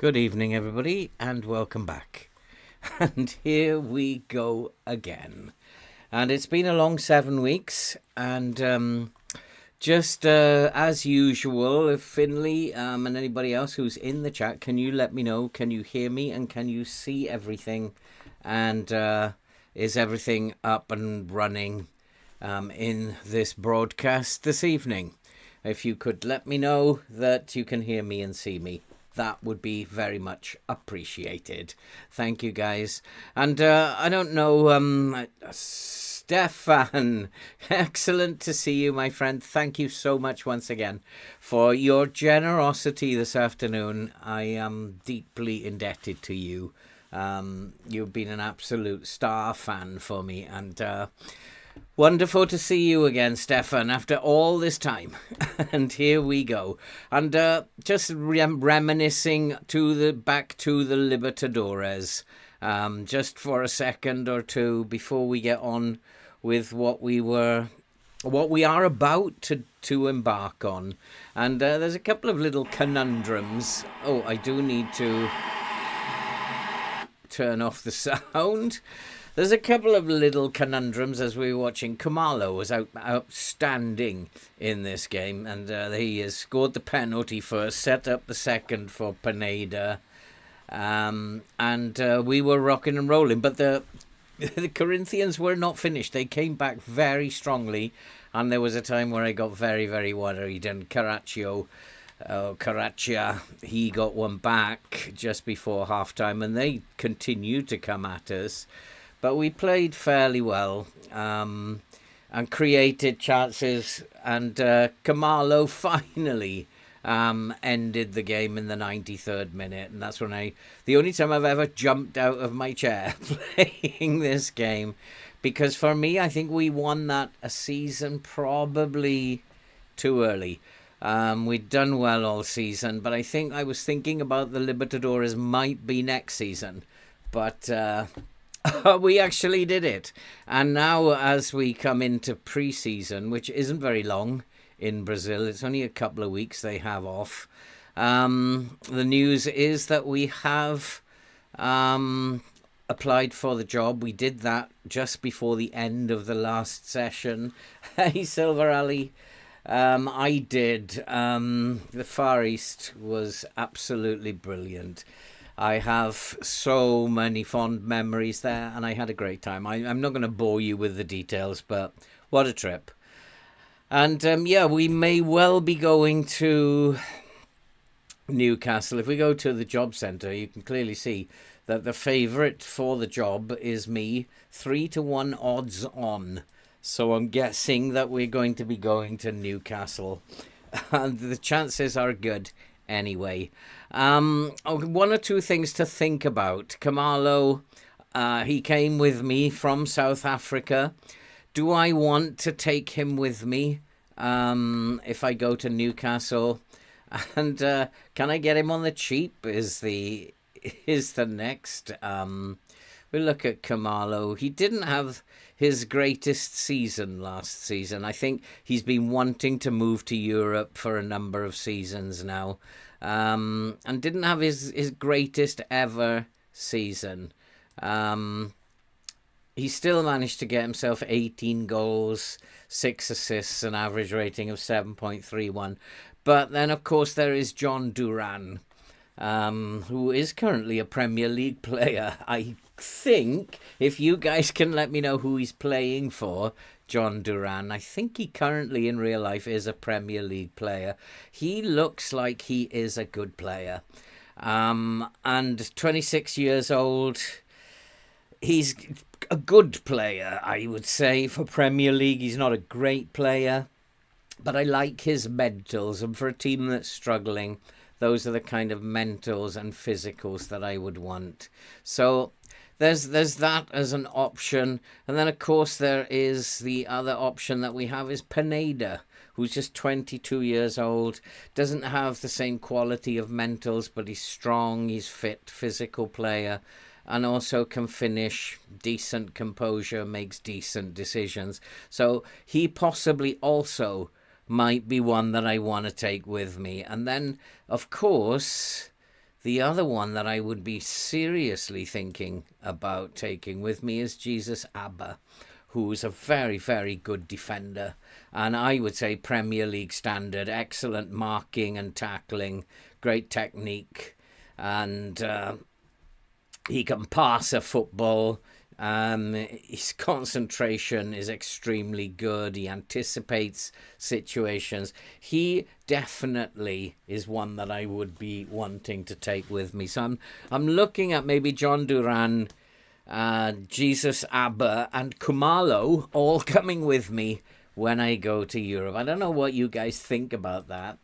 Good evening, everybody, and welcome back. And here we go again. And it's been a long 7 weeks, and just as usual, if Finley and anybody else who's in the chat, can you let me know, can you hear me, and can you see everything, and is everything up and running in this broadcast this evening? If you could let me know that you can hear me and see me, that would be very much appreciated. Thank you, guys. And I don't know, Stefan, excellent to see you, my friend. Thank you so much once again for your generosity this afternoon. I am deeply indebted to you. You've been an absolute star fan for me, and wonderful to see you again, Stefan, after all this time. And here we go. And just reminiscing back to the Libertadores, just for a second or two before we get on with what we are about to embark on. And there's a couple of little conundrums. Oh, I do need to turn off the sound. There's a couple of little conundrums as we were watching. Kamalo was outstanding in this game, and he has scored the penalty first, set up the second for Pineda, and we were rocking and rolling. But the Corinthians were not finished. They came back very strongly, and there was a time where I got very, very worried, and Caraccia, he got one back just before half-time, and they continued to come at us. But we played fairly well and created chances. And Kamalo finally ended the game in the 93rd minute. And that's when the only time I've ever jumped out of my chair playing this game. Because for me, I think we won that a season probably too early. We'd done well all season. But I think I was thinking about the Libertadores might be next season. But we actually did it. And now as we come into pre-season, which isn't very long in Brazil, it's only a couple of weeks they have off, the news is that we have applied for the job. We did that just before the end of the last session. Hey, Silver Ali. I did. The Far East was absolutely brilliant. I have so many fond memories there, and I had a great time. I'm not going to bore you with the details, but what a trip. And we may well be going to Newcastle. If we go to the job centre, you can clearly see that the favourite for the job is me, 3-1 odds on. So I'm guessing that we're going to be going to Newcastle. And the chances are good anyway. One or two things to think about. Kamalo, he came with me from South Africa. Do I want to take him with me if I go to Newcastle? And can I get him on the cheap is the next. We look at Kamalo. He didn't have his greatest season last season. I think he's been wanting to move to Europe for a number of seasons now. And didn't have his greatest ever season. He still managed to get himself 18 goals, 6 assists, an average rating of 7.31. But then, of course, there is John Duran, who is currently a Premier League player. I think, if you guys can let me know who he's playing for, John Duran, I think he currently in real life is a Premier League player. He looks like he is a good player. And 26 years old, he's a good player, I would say, for Premier League. He's not a great player, but I like his mentals. And for a team that's struggling, those are the kind of mentals and physicals that I would want. So there's that as an option. And then, of course, there is the other option that we have is Pineda, who's just 22 years old, doesn't have the same quality of mentals, but he's strong, he's fit, physical player, and also can finish, decent composure, makes decent decisions. So he possibly also might be one that I want to take with me. And then, of course, The other one that I would be seriously thinking about taking with me is Jesus Abba, who's a very, very good defender. And I would say Premier League standard, excellent marking and tackling, great technique. And he can pass a football. His concentration is extremely good. He anticipates situations. He definitely is one that I would be wanting to take with me. So I'm looking at maybe John Duran, Jesus Abba, and Kumalo all coming with me when I go to Europe. I don't know what you guys think about that.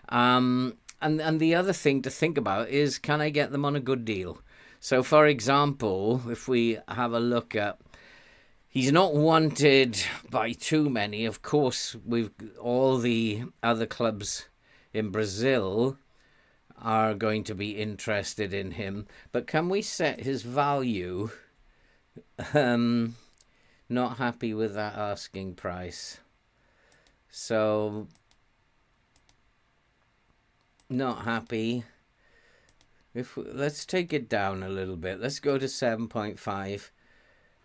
And the other thing to think about is, can I get them on a good deal? So, for example, if we have a look at, he's not wanted by too many. Of course, we've all the other clubs in Brazil are going to be interested in him. But can we set his value? Not happy with that asking price. So, not happy. Let's take it down a little bit. Let's go to 7.5.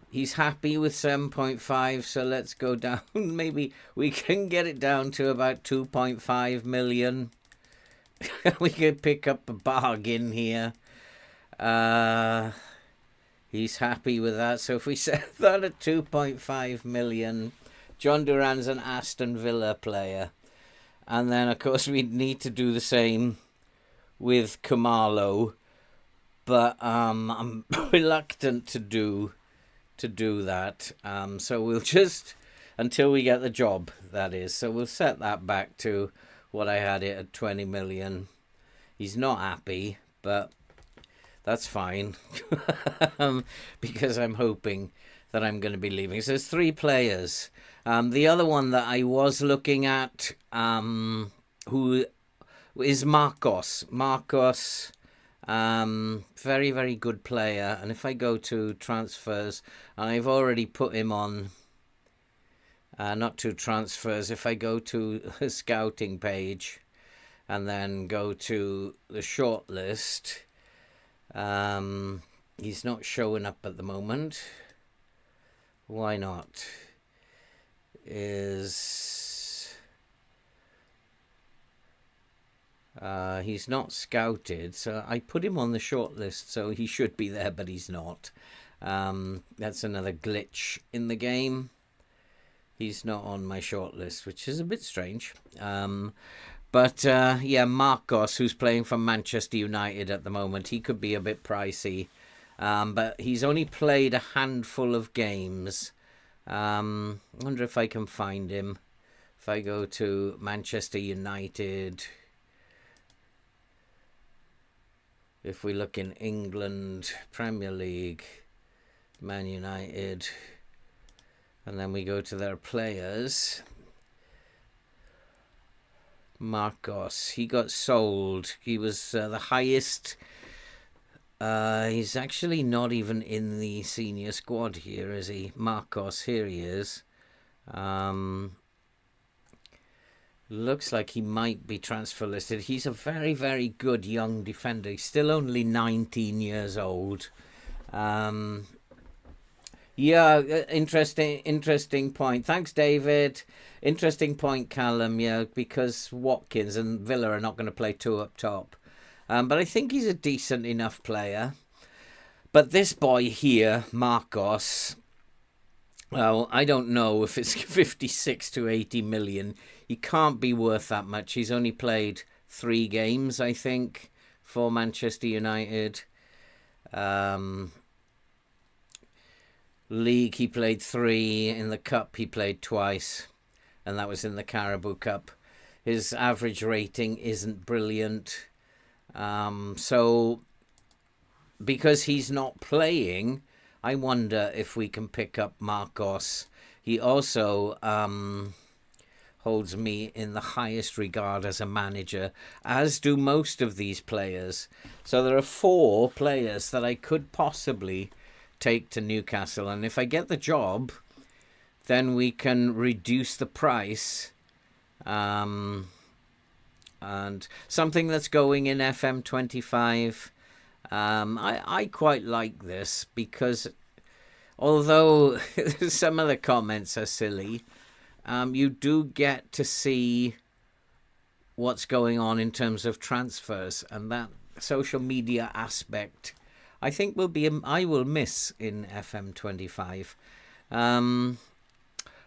He's happy with 7.5, so let's go down. Maybe we can get it down to about 2.5 million. We could pick up a bargain here. He's happy with that. So if we set that at 2.5 million, John Duran's an Aston Villa player. And then, of course, we'd need to do the same with Kumalo, but I'm reluctant to do that. So we'll just, until we get the job, that is. So we'll set that back to what I had it at 20 million. He's not happy, but that's fine, because I'm hoping that I'm going to be leaving. So there's 3 players. The other one that I was looking at, who is Marcos. Marcos, very, very good player. And if I go to transfers, I've already put him on, not to transfers. If I go to the scouting page and then go to the shortlist, he's not showing up at the moment. Why not? He's not scouted, so I put him on the shortlist, so he should be there, but he's not. That's another glitch in the game. He's not on my shortlist, which is a bit strange. But Marcos, who's playing for Manchester United at the moment, he could be a bit pricey. But he's only played a handful of games. I wonder if I can find him. If I go to Manchester United, if we look in England, Premier League, Man United, and then we go to their players, Marcos, he got sold. He was the highest. He's actually not even in the senior squad here, is he? Marcos, here he is. Looks like he might be transfer listed. He's a very, very good young defender. He's still only 19 years old. Interesting point. Thanks, David. Interesting point, Callum. Yeah, because Watkins and Villa are not going to play 2 up top. But I think he's a decent enough player. But this boy here, Marcos, well, I don't know if it's 56 to 80 million. He can't be worth that much. He's only played 3 games, I think, for Manchester United. League, he played 3. In the Cup, he played twice. And that was in the Carabao Cup. His average rating isn't brilliant. So, because he's not playing, I wonder if we can pick up Marcos. He also holds me in the highest regard as a manager, as do most of these players. So there are 4 players that I could possibly take to Newcastle. And if I get the job, then we can reduce the price. And and something that's going in FM25. I quite like this because although some of the comments are silly, you do get to see what's going on in terms of transfers, and that social media aspect I think I will miss in FM25.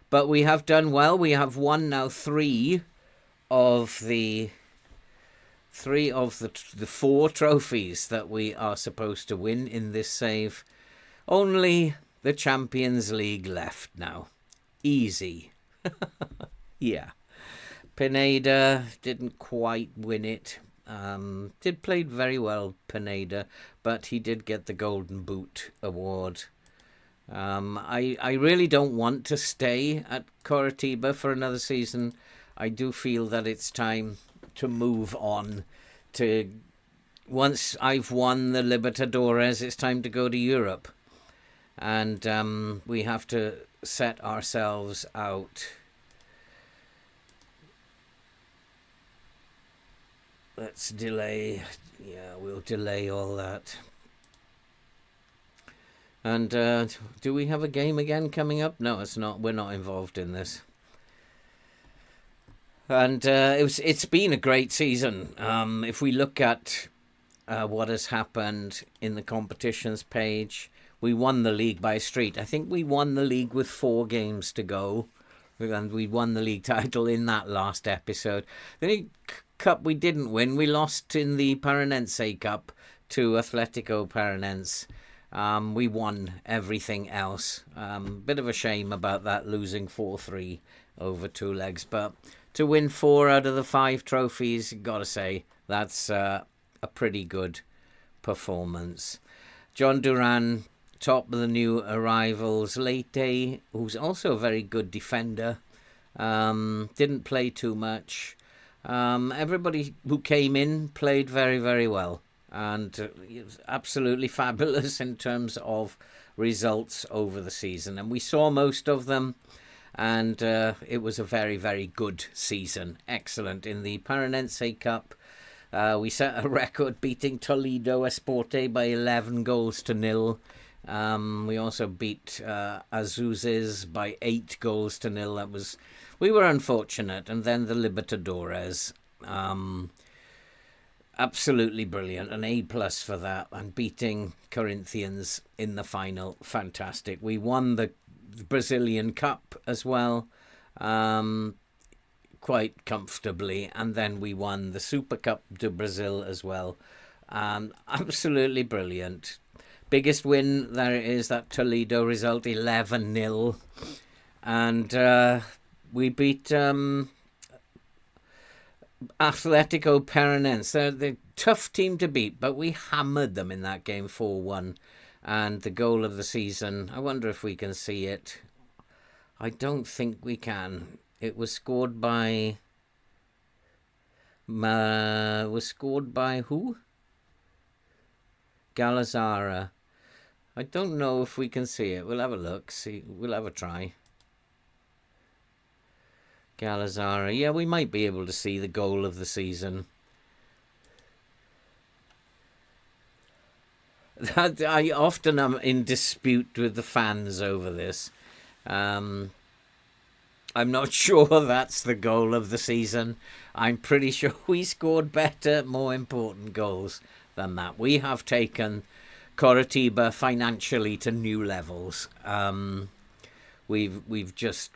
But we have done well. We have won now three of the four trophies that we are supposed to win in this save. Only the Champions League left now. Easy. Yeah. Pineda didn't quite win it. Did played very well, Pineda, but he did get the Golden Boot award. I really don't want to stay at Coritiba for another season. I do feel that it's time to move on. Once I've won the Libertadores, it's time to go to Europe. And we have to set ourselves out. Let's delay. Yeah, we'll delay all that. And do we have a game again coming up? No, it's not. We're not involved in this. And it's been a great season. If we look at what has happened in the competitions page, we won the league by a street. I think we won the league with 4 games to go. And we won the league title in that last episode. The League Cup we didn't win. We lost in the Paranense Cup to Atletico Paranense. We won everything else. Bit of a shame about that, losing 4-3 over 2 legs. But to win 4 out of the 5 trophies, gotta say, that's a pretty good performance. John Duran, top of the new arrivals. Leite, who's also a very good defender, didn't play too much. Everybody who came in played very, very well. And it was absolutely fabulous in terms of results over the season. And we saw most of them. And it was a very, very good season. Excellent. In the Paranense Cup, we set a record beating Toledo Esporte by 11 goals to 0. We also beat Azuzes by 8 goals to 0. We were unfortunate. And then the Libertadores, absolutely brilliant. An A+ for that. And beating Corinthians in the final, fantastic. We won the Brazilian Cup as well, quite comfortably, and then we won the Super Cup de Brazil as well. Absolutely brilliant. Biggest win there is that Toledo result, 11-0, and we beat Atletico Paranense. They're the tough team to beat, but we hammered them in that game 4-1. And the goal of the season, I wonder if we can see it. I don't think we can. It was scored by... who? Galazara. I don't know if we can see it. We'll have a look. We'll have a try. Galazara. Yeah, we might be able to see the goal of the season. I often am in dispute with the fans over this. I'm not sure that's the goal of the season. I'm pretty sure we scored better, more important goals than that. We have taken Coritiba financially to new levels. We've just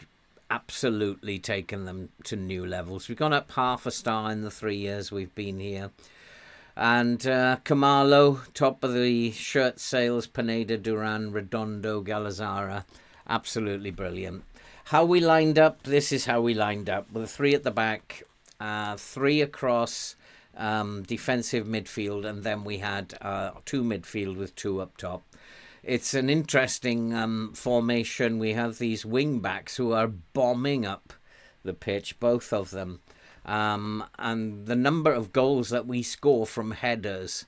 absolutely taken them to new levels. We've gone up half a star in the 3 years we've been here. And Camalo, top of the shirt sales, Pineda, Duran, Redondo, Galazara, absolutely brilliant. How we lined up, this is how we lined up, with 3 at the back, 3 across defensive midfield, and then we had 2 midfield with 2 up top. It's an interesting formation. We have these wing backs who are bombing up the pitch, both of them. And the number of goals that we score from headers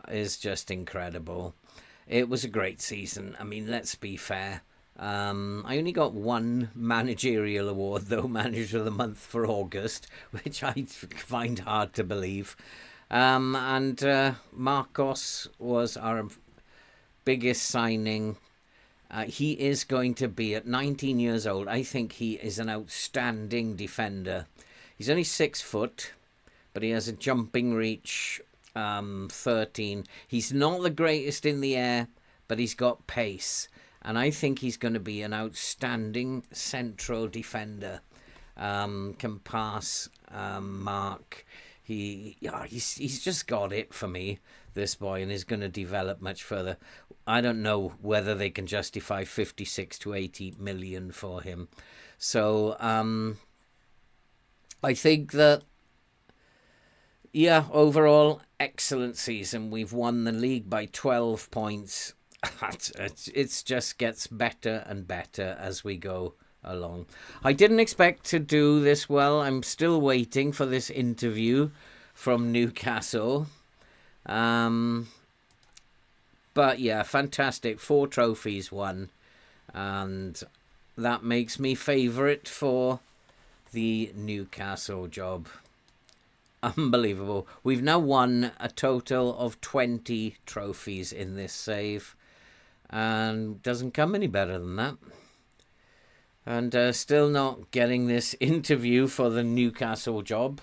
is just incredible. It was a great season. I mean, let's be fair. I only got one managerial award, though, Manager of the Month for August, which I find hard to believe. And Marcos was our biggest signing. He is going to be, at 19 years old, I think he is an outstanding defender. He's only 6 foot, but he has a jumping reach, 13. He's not the greatest in the air, but he's got pace. And I think he's going to be an outstanding central defender. Can pass, mark. He's just got it for me, this boy, and is going to develop much further. I don't know whether they can justify 56 to 80 million for him. So I think that, overall, excellent season. We've won the league by 12 points. It just gets better and better as we go along. I didn't expect to do this well. I'm still waiting for this interview from Newcastle. But yeah, fantastic. 4 trophies won. And that makes me favourite for the Newcastle job. Unbelievable. We've now won a total of 20 trophies in this save. And doesn't come any better than that. And still not getting this interview for the Newcastle job.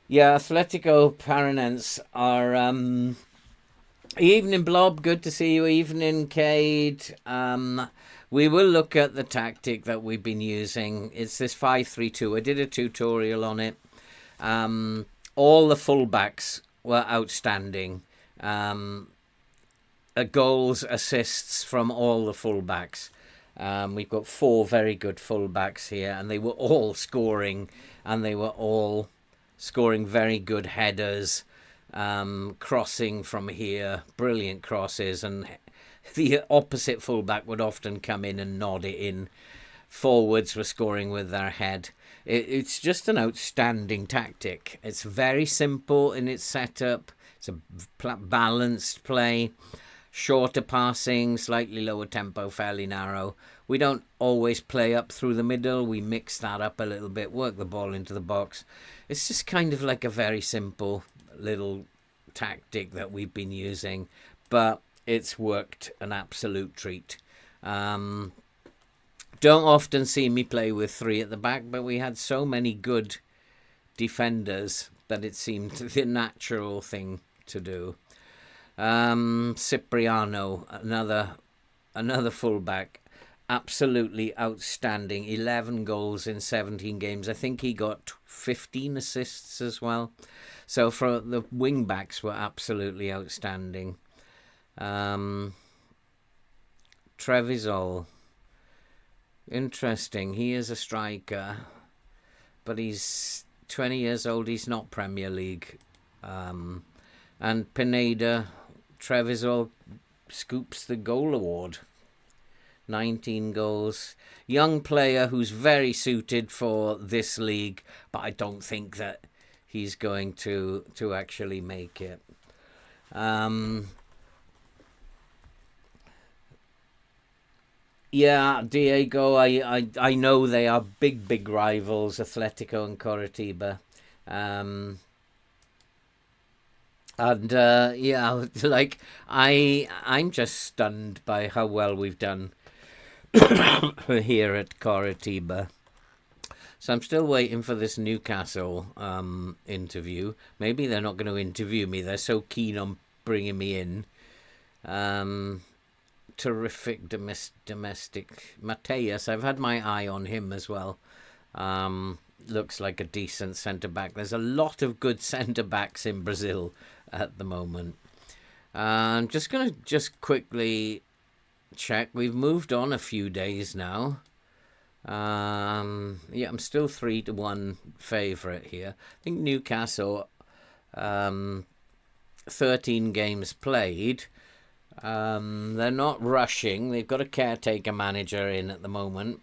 Yeah, Atletico Paranense are... Evening, Blob. Good to see you. Evening, Cade. We will look at the tactic that we've been using. It's this 5-3-2. I did a tutorial on it. All the fullbacks were outstanding. Goals, assists from all the fullbacks. We've got 4 very good fullbacks here, and they were all scoring, and they were all scoring very good headers, crossing from here, brilliant crosses, and the opposite fullback would often come in and nod it in. Forwards were scoring with their head. It's just an outstanding tactic. It's very simple in its setup. It's a balanced play. Shorter passing, slightly lower tempo, fairly narrow. We don't always play up through the middle. We mix that up a little bit, work the ball into the box. It's just kind of like a very simple little tactic that we've been using, but it's worked an absolute treat. Don't often see me play with 3 at the back, but we had so many good defenders that it seemed the natural thing to do. Cipriano, another fullback, absolutely outstanding. 11 goals in 17 games. I think he got 15 assists as well. So for the wing backs were absolutely outstanding. Trevisol, interesting. He is a striker, but he's 20 years old. He's not Premier League. And Pineda, Trevisol scoops the goal award. 19 goals. Young player who's very suited for this league, but I don't think that he's going to actually make it. Yeah, Diego, I know they are big rivals, Atletico and Coritiba. And like I'm just stunned by how well we've done here at Coritiba. So I'm still waiting for this Newcastle interview. Maybe they're not going to interview me. They're so keen on bringing me in. Terrific domestic Mateus. I've had my eye on him as well. Looks like a decent centre-back. There's a lot of good centre-backs in Brazil at the moment. I'm just going to quickly check. We've moved on a few days now. I'm still 3-1 favourite here. I think Newcastle, 13 games played. They're not rushing. They've got a caretaker manager in at the moment.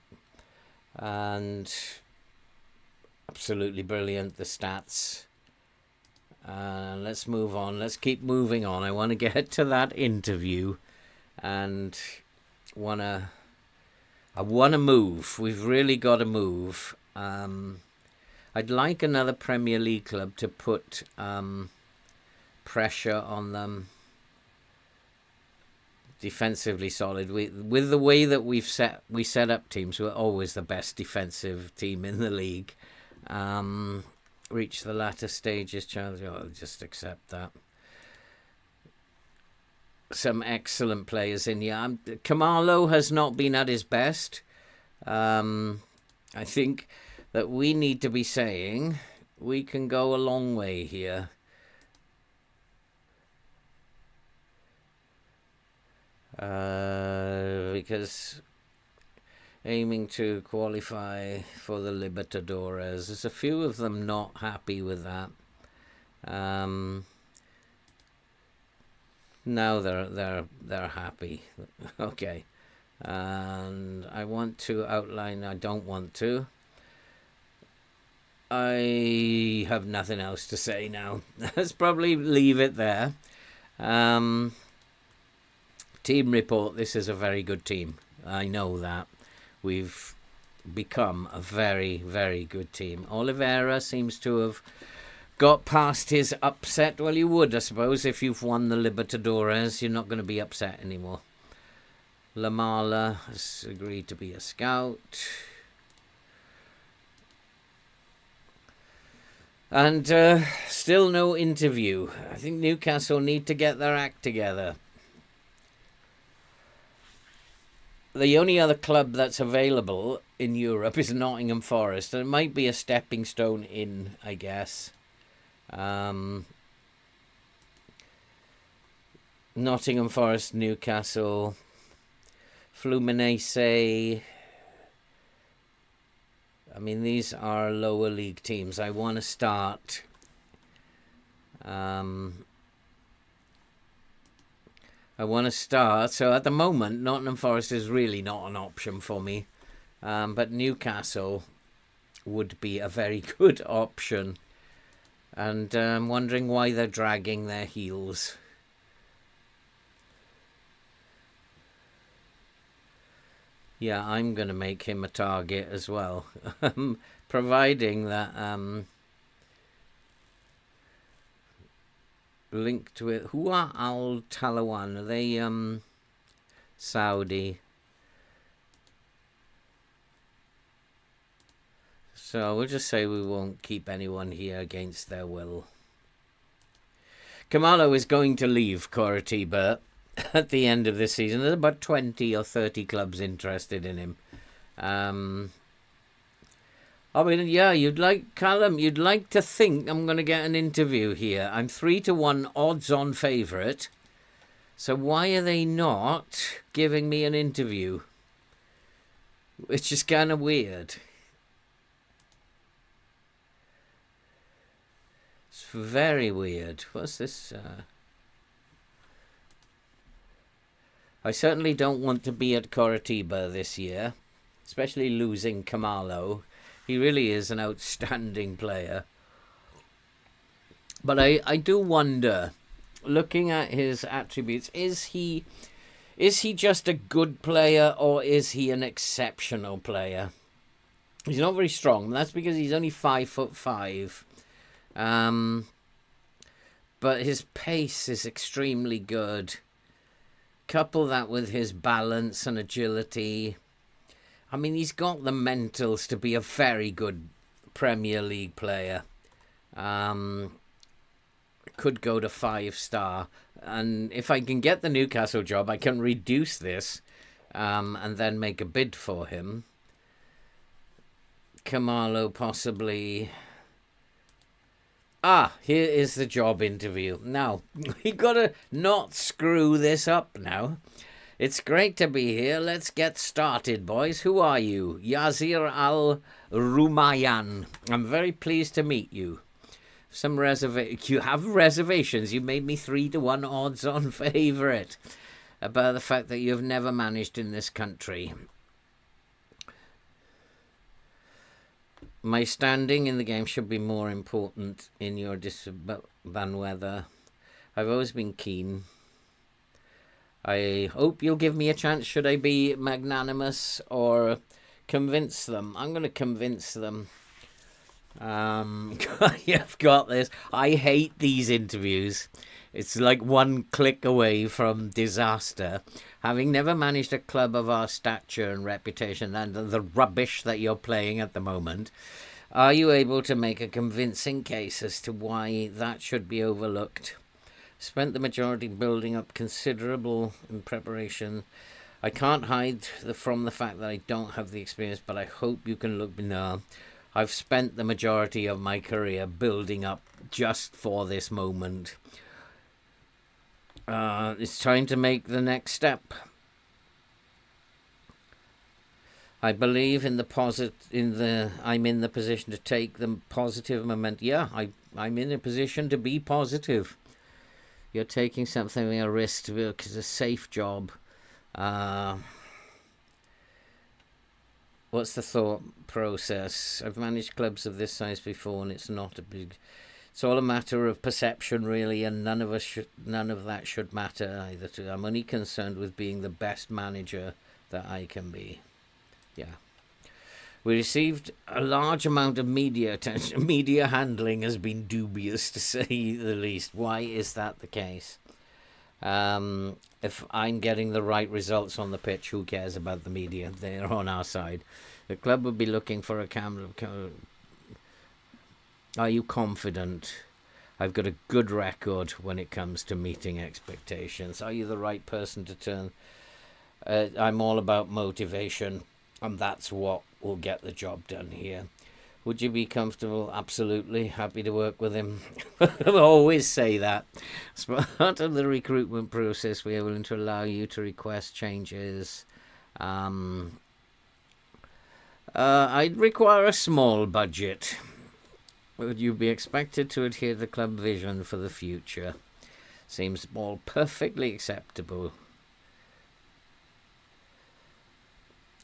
And absolutely brilliant, the stats. Let's move on. Let's keep moving on. I want to get to that interview and I wanna move. We've really got to move. I'd like another Premier League club to put pressure on them. Defensively solid. With the way that we set up teams, we're always the best defensive team in the league. Reach the latter stages, Charles. I'll just accept that. Some excellent players in here. Kamalo has not been at his best. I think that we need to be saying we can go a long way here. Because aiming to qualify for the Libertadores, there's a few of them not happy with that. Now they're happy. Okay. And I want to outline. I don't want to. I have nothing else to say now. Let's probably leave it there. Team report. This is a very good team. I know that. We've become a very, very good team. Oliveira seems to have got past his upset. Well, you would, I suppose, if you've won the Libertadores. You're not going to be upset anymore. Lamala has agreed to be a scout. And still no interview. I think Newcastle need to get their act together. The only other club that's available in Europe is Nottingham Forest. And it might be a stepping stone in, I guess. Nottingham Forest, Newcastle, Fluminense. I mean, these are lower league teams. I want to start. So at the moment, Nottingham Forest is really not an option for me. But Newcastle would be a very good option. And I'm wondering why they're dragging their heels. Yeah, I'm going to make him a target as well. Providing that linked with Hua Al Talawan. Are they Saudi? So we'll just say we won't keep anyone here against their will. Kamalo is going to leave Coritiba at the end of this season. There's about 20 or 30 clubs interested in him. I mean, yeah, Callum, you'd like to think I'm going to get an interview here. I'm 3-1 odds-on favourite. So why are they not giving me an interview? Which is kind of weird. It's very weird. What's this? I certainly don't want to be at Coritiba this year, especially losing Kamalo. He really is an outstanding player. But I do wonder, looking at his attributes, is he just a good player or is he an exceptional player? He's not very strong. That's because he's only 5'5". But his pace is extremely good. Couple that with his balance and agility. I mean, he's got the mentals to be a very good Premier League player. Could go to 5-star. And if I can get the Newcastle job, I can reduce this and then make a bid for him. Kamalo possibly. Here is the job interview. Now, we got to not screw this up now. It's great to be here. Let's get started, boys. Who are you? Yazir Al-Rumayyan. I'm very pleased to meet you. You have reservations. You made me 3-1 odds on favourite about the fact that you have never managed in this country. My standing in the game should be more important in your than whether. I've always been keen. I hope you'll give me a chance. Should I be magnanimous or convince them? I'm going to convince them. You've got this. I hate these interviews. It's like one click away from disaster. Having never managed a club of our stature and reputation and the rubbish that you're playing at the moment, are you able to make a convincing case as to why that should be overlooked? Spent the majority building up considerable in preparation. I can't hide from the fact that I don't have the experience, but I hope you can look. No, I've spent the majority of my career building up just for this moment. It's time to make the next step. I believe in the I'm in the position to take the positive momentum. Yeah, I'm in a position to be positive. You're taking something a risk to work as a safe job. What's the thought process? I've managed clubs of this size before, and it's not a big. It's all a matter of perception, really, and none of that should matter either. I'm only concerned with being the best manager that I can be. Yeah. We received a large amount of media attention. Media handling has been dubious, to say the least. Why is that the case? If I'm getting the right results on the pitch, who cares about the media? They're on our side. The club would be looking for a camera. Are you confident? I've got a good record when it comes to meeting expectations. Are you the right person to turn? I'm all about motivation, and that's what will get the job done here. Would you be comfortable? Absolutely. Happy to work with him. I always say that. As part of the recruitment process, we are willing to allow you to request changes. I'd require a small budget. Would you be expected to adhere to the club vision for the future? Seems all perfectly acceptable.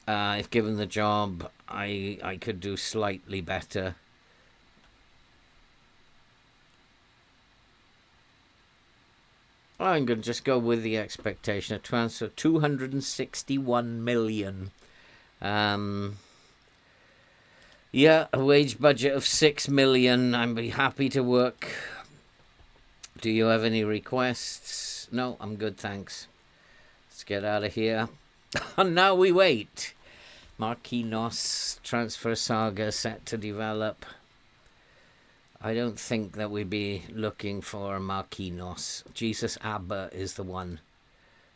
If given the job, I could do slightly better. I'm going to just go with the expectation of transfer 261 million. Yeah, a wage budget of 6 million. I'd be happy to work. Do you have any requests? No, I'm good, thanks. Let's get out of here. And now we wait. Marquinhos transfer saga set to develop. I don't think that we'd be looking for Marquinhos. Jesus Abba is the one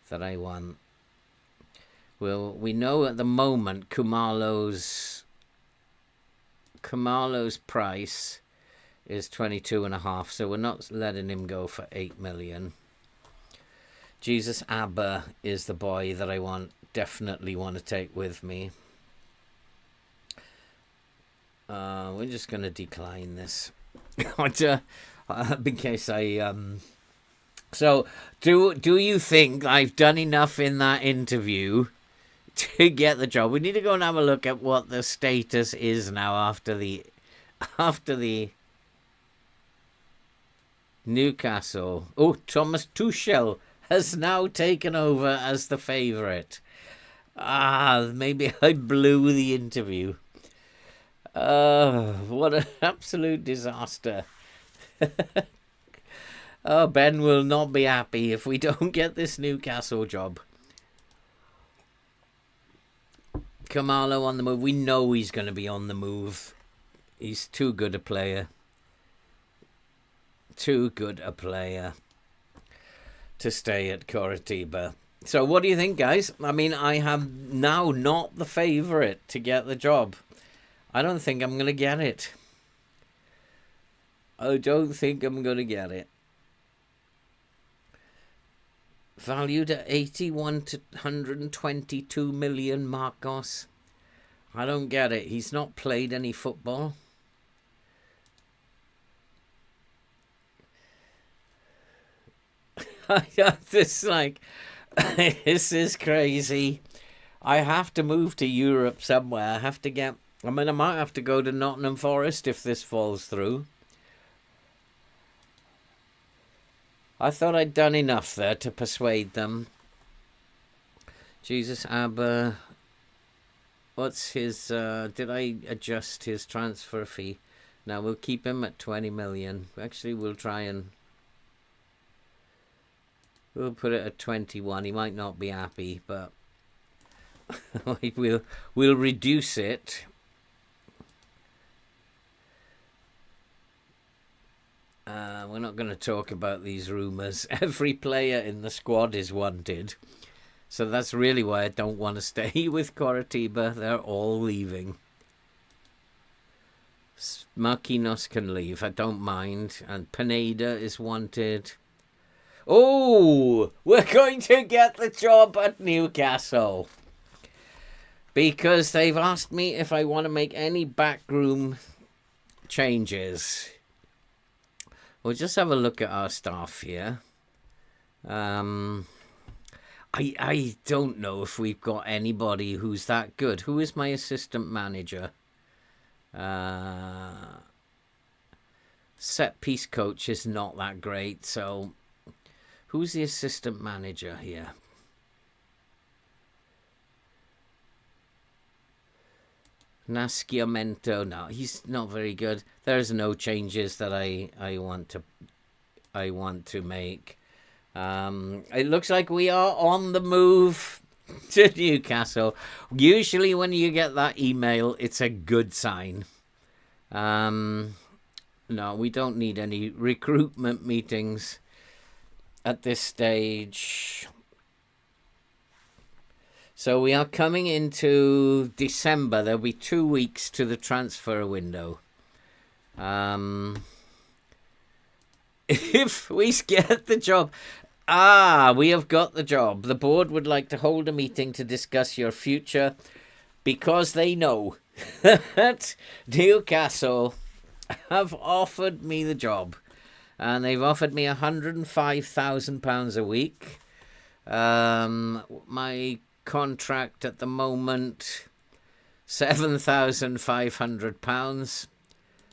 that I want. Well, we know at the moment Kumalo's price is 22.5, so we're not letting him go for 8 million. Jesus Abba is the boy that I definitely want to take with me. We're just going to decline this. In case I So do you think I've done enough in that interview to get the job? We need to go and have a look at what the status is now after the Newcastle. Oh, Thomas Tuchel has now taken over as the favourite. Maybe I blew the interview. What an absolute disaster. Ben will not be happy if we don't get this Newcastle job. Kamalo on the move. We know he's going to be on the move. He's too good a player. Too good a player to stay at Coritiba. So what do you think, guys? I mean, I am now not the favourite to get the job. I don't think I'm going to get it. I don't think I'm going to get it. Valued at 81 to 122 million, Marcos. I don't get it. He's not played any football. This is crazy. I have to move to Europe somewhere. I might have to go to Nottingham Forest if this falls through. I thought I'd done enough there to persuade them. Jesus Abba. What's his... did I adjust his transfer fee? Now, we'll keep him at 20 million. Actually, we'll try and... We'll put it at 21. He might not be happy, but... we'll reduce it. We're not going to talk about these rumours. Every player in the squad is wanted. So that's really why I don't want to stay with Coritiba. They're all leaving. Marquinhos can leave. I don't mind. And Pineda is wanted. Oh, we're going to get the job at Newcastle. Because they've asked me if I want to make any backroom changes. We'll just have a look at our staff here. I don't know if we've got anybody who's that good. Who is my assistant manager? Set piece coach is not that great. So who's the assistant manager here? Nasciamento. No, he's not very good. There's no changes that I want to make. It looks like we are on the move to Newcastle. Usually when you get that email, it's a good sign. No, we don't need any recruitment meetings at this stage. So we are coming into December. There'll be 2 weeks to the transfer window. If we get the job... we have got the job. The board would like to hold a meeting to discuss your future because they know that Newcastle have offered me the job. And they've offered me £105,000 a week. My contract at the moment, £7,500.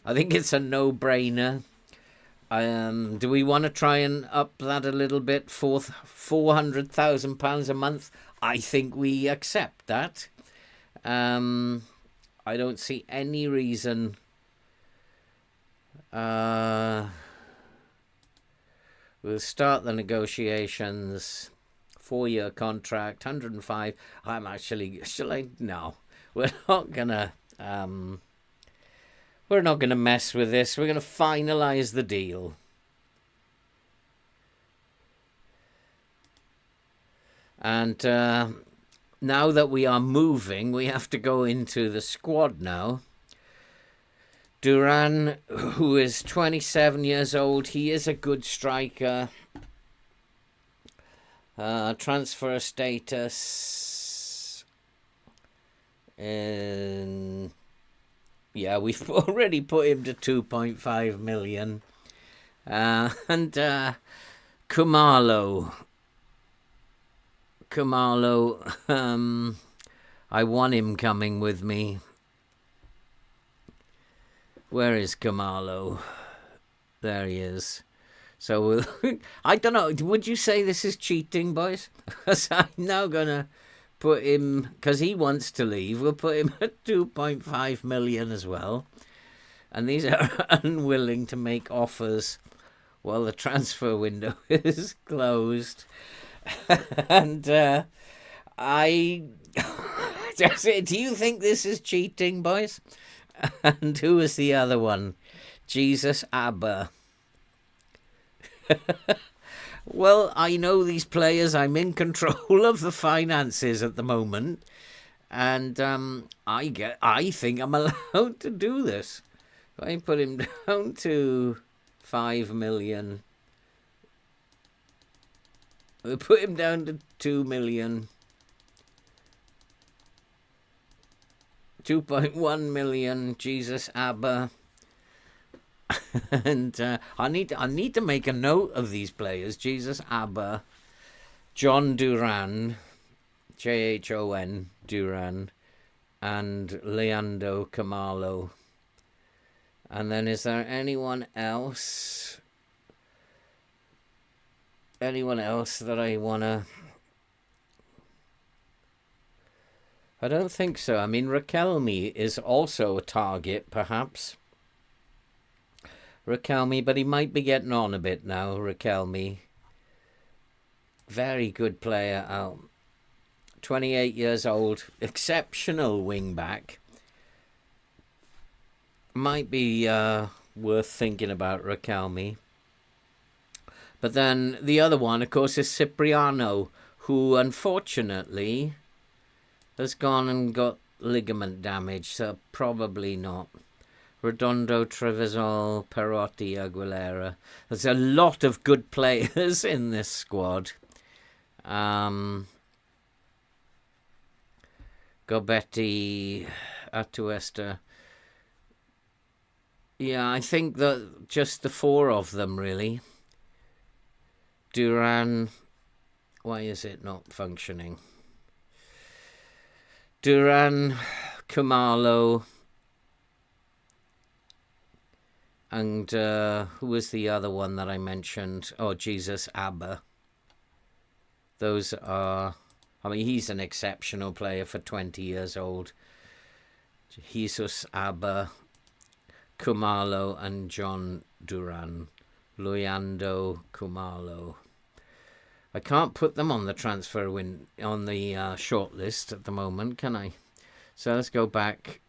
I think it's a no-brainer. Do we want to try and up that a little bit? £400,000 a month? I think we accept that. I don't see any reason. We'll start the negotiations. 4-year contract, 105. I'm actually... No. We're not gonna mess with this. We're gonna finalize the deal. And now that we are moving, we have to go into the squad now. Duran, who is 27 years old, he is a good striker. Transfer status. And yeah, we've already put him to 2.5 million. And Kumalo, I want him coming with me. Where is Kumalo? There he is. So I don't know. Would you say this is cheating, boys? Because I'm now gonna put him, because he wants to leave. We'll put him at 2.5 million as well. And these are unwilling to make offers while the transfer window is closed. And I just say, do you think this is cheating, boys? And who is the other one? Jesus Abba. Well, I know these players. I'm in control of the finances at the moment, and I think I'm allowed to do this. If I put him down to 5 million, we'll put him down to 2 million, 2.1 million. Jesus Abba. And I need to make a note of these players. Jesus Abba, John Duran, Jhon Duran, and Leandro Camalo. And then is there anyone else? Anyone else that I wanna? I don't think so. I mean, Raquelme is also a target, perhaps. Raquelme, but he might be getting on a bit now, Raquelme. Very good player. 28 years old. Exceptional wing-back. Might be worth thinking about Raquelme. But then the other one, of course, is Cipriano, who unfortunately has gone and got ligament damage, so probably not. Redondo, Trevisol, Perotti, Aguilera. There's a lot of good players in this squad. Gobetti, Atuesta. Yeah, I think that just the four of them, really. Duran, why is it not functioning? Duran, Kumalo, and who was the other one that I mentioned? Oh, Jesus Abba. Those are, I mean, he's an exceptional player for 20 years old. Jesus Abba, Kumalo, and John Duran. Luyando, Kumalo. I can't put them on the transfer on the short list at the moment, can I? So let's go back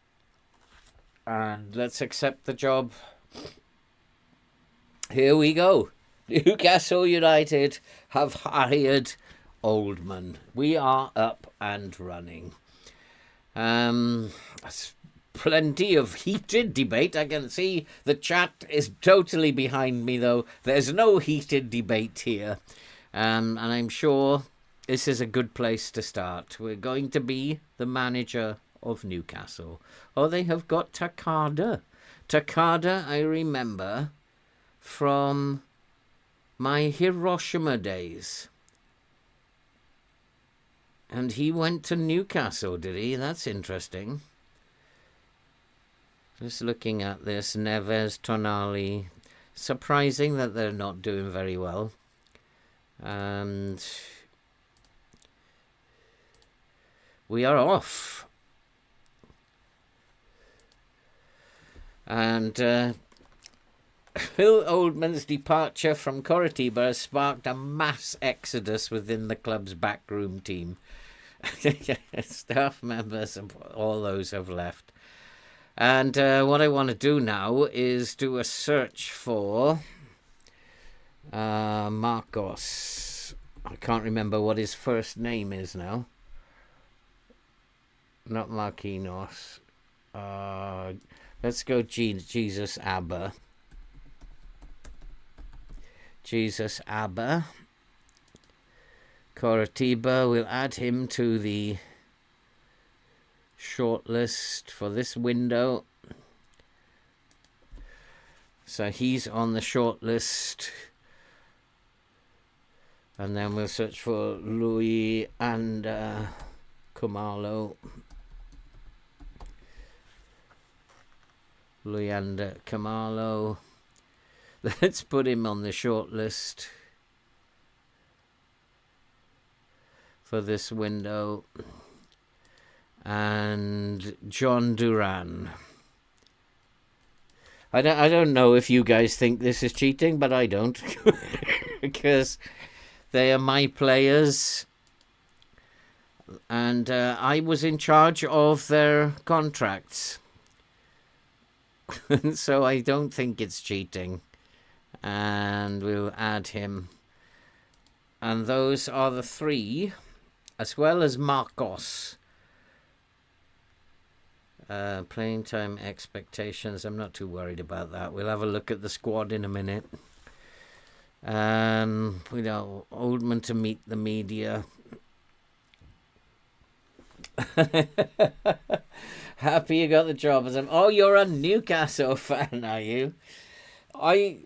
and let's accept the job. Here we go. Newcastle United have hired Oldman. We are up and running. Plenty of heated debate. I can see the chat is totally behind me, though. There's no heated debate here. And I'm sure this is a good place to start. We're going to be the manager of Newcastle. Oh, they have got Takada. Takada, I remember from my Hiroshima days. And he went to Newcastle, did he? That's interesting. Just looking at this, Neves, Tonali. Surprising that they're not doing very well. And we are off. And Phil Oldman's departure from Coritiba has sparked a mass exodus within the club's backroom team. Staff members, all those have left. And what I want to do now is do a search for Marcos. I can't remember what his first name is now. Not Marquinhos. Let's go Jesus Abba. Jesus Abba. Coritiba, we'll add him to the shortlist for this window. So he's on the shortlist. And then we'll search for Louis and Kumalo. Louis and Kumalo. Let's put him on the shortlist for this window. And John Duran. I don't know if you guys think this is cheating, but I don't. Because they are my players. And I was in charge of their contracts. So I don't think it's cheating. And we'll add him. And those are the three, as well as Marcos. Playing time expectations. I'm not too worried about that. We'll have a look at the squad in a minute. We know Oldman to meet the media. Happy you got the job. Oh, you're a Newcastle fan, are you? I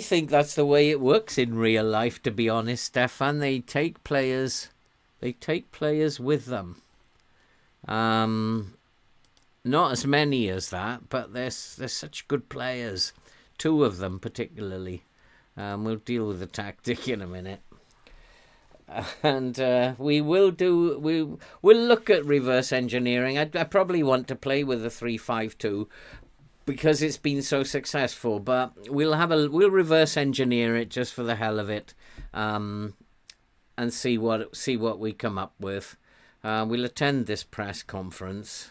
think that's the way it works in real life, to be honest, Stefan. They take players with them. Not as many as that, but they're such good players. Two of them particularly. We'll deal with the tactic in a minute. And we'll look at reverse engineering. I probably want to play with a 3-5-2 because it's been so successful, but we'll reverse engineer it just for the hell of it, and see what we come up with. We'll attend this press conference,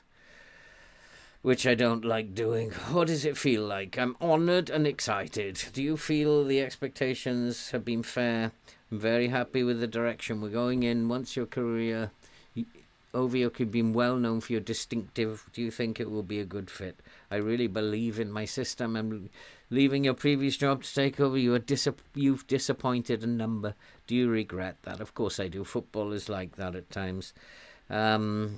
which I don't like doing. What does it feel like? I'm honoured and excited. Do you feel the expectations have been fair? I'm very happy with the direction we're going in. Once your career over, you've been well known for your distinctive. Do you think it will be a good fit? I really believe in my system. I'm leaving your previous job to take over. You've disappointed a number. Do you regret that? Of course I do. Football is like that at times. I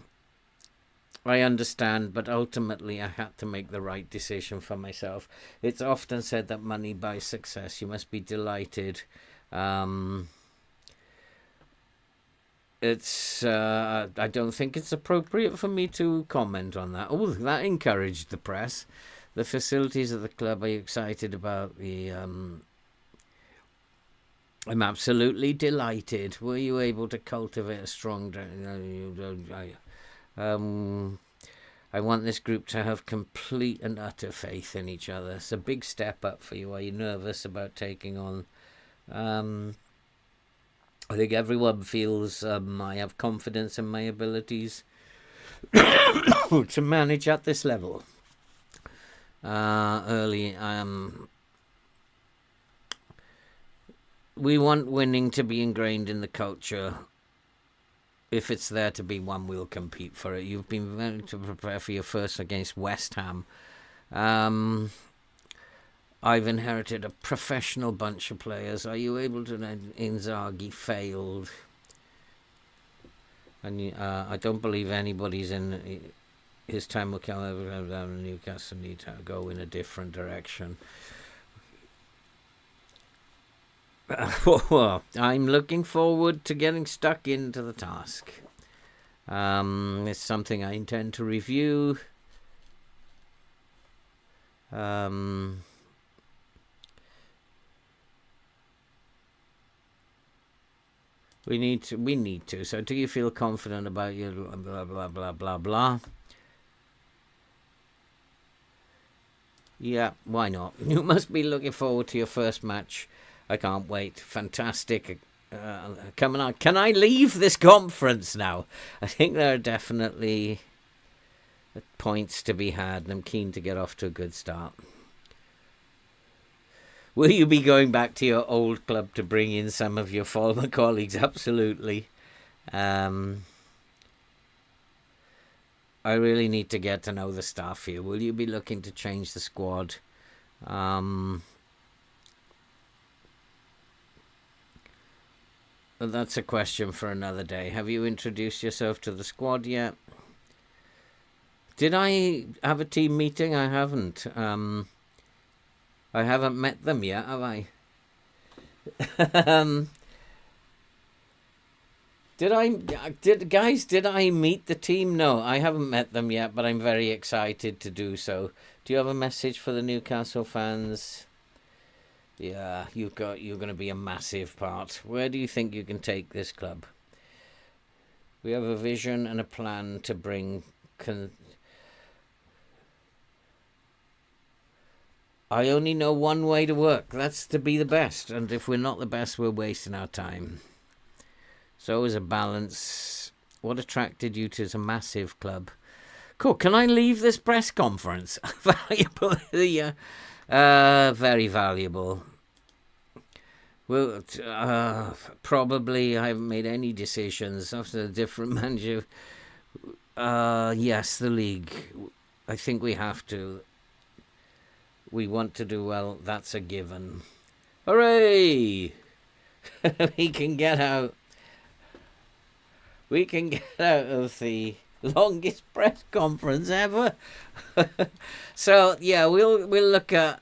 understand, but ultimately I had to make the right decision for myself. It's often said that money buys success. You must be delighted. I don't think it's appropriate for me to comment on that. Oh, that encouraged the press. The facilities of the club, are you excited about the... I'm absolutely delighted. Were you able to cultivate a strong... I want this group to have complete and utter faith in each other. It's a big step up for you. Are you nervous about taking on... I think everyone feels I have confidence in my abilities to manage at this level. Early, we want winning to be ingrained in the culture. If it's there to be one, we'll compete for it. You've been ready to prepare for your first against West Ham. I've inherited a professional bunch of players. Are you able to... Inzaghi failed. And I don't believe anybody's in... His time will come down in Newcastle. Need to go in a different direction. Well, I'm looking forward to getting stuck into the task. It's something I intend to review. We need to. So do you feel confident about your blah, blah, blah, blah, blah? Yeah, why not? You must be looking forward to your first match. I can't wait. Fantastic. Coming on. Can I leave this conference now? I think there are definitely points to be had, and I'm keen to get off to a good start. Will you be going back to your old club to bring in some of your former colleagues? Absolutely. I really need to get to know the staff here. Will you be looking to change the squad? That's a question for another day. Have you introduced yourself to the squad yet? Did I have a team meeting? I haven't. I haven't met them yet, have I? Did I meet the team? No, I haven't met them yet, but I'm very excited to do so. Do you have a message for the Newcastle fans? Yeah, you're going to be a massive part. Where do you think you can take this club? We have a vision and a plan to bring... I only know one way to work. That's to be the best. And if we're not the best, we're wasting our time. So as a balance, what attracted you to a massive club? Cool. Can I leave this press conference? Valuable. Very valuable. Well, probably I haven't made any decisions after a different manager. Yes, the league. I think we have to. We want to do well. That's a given. Hooray! We can get out. We can get out of the longest press conference ever. So yeah, we'll look at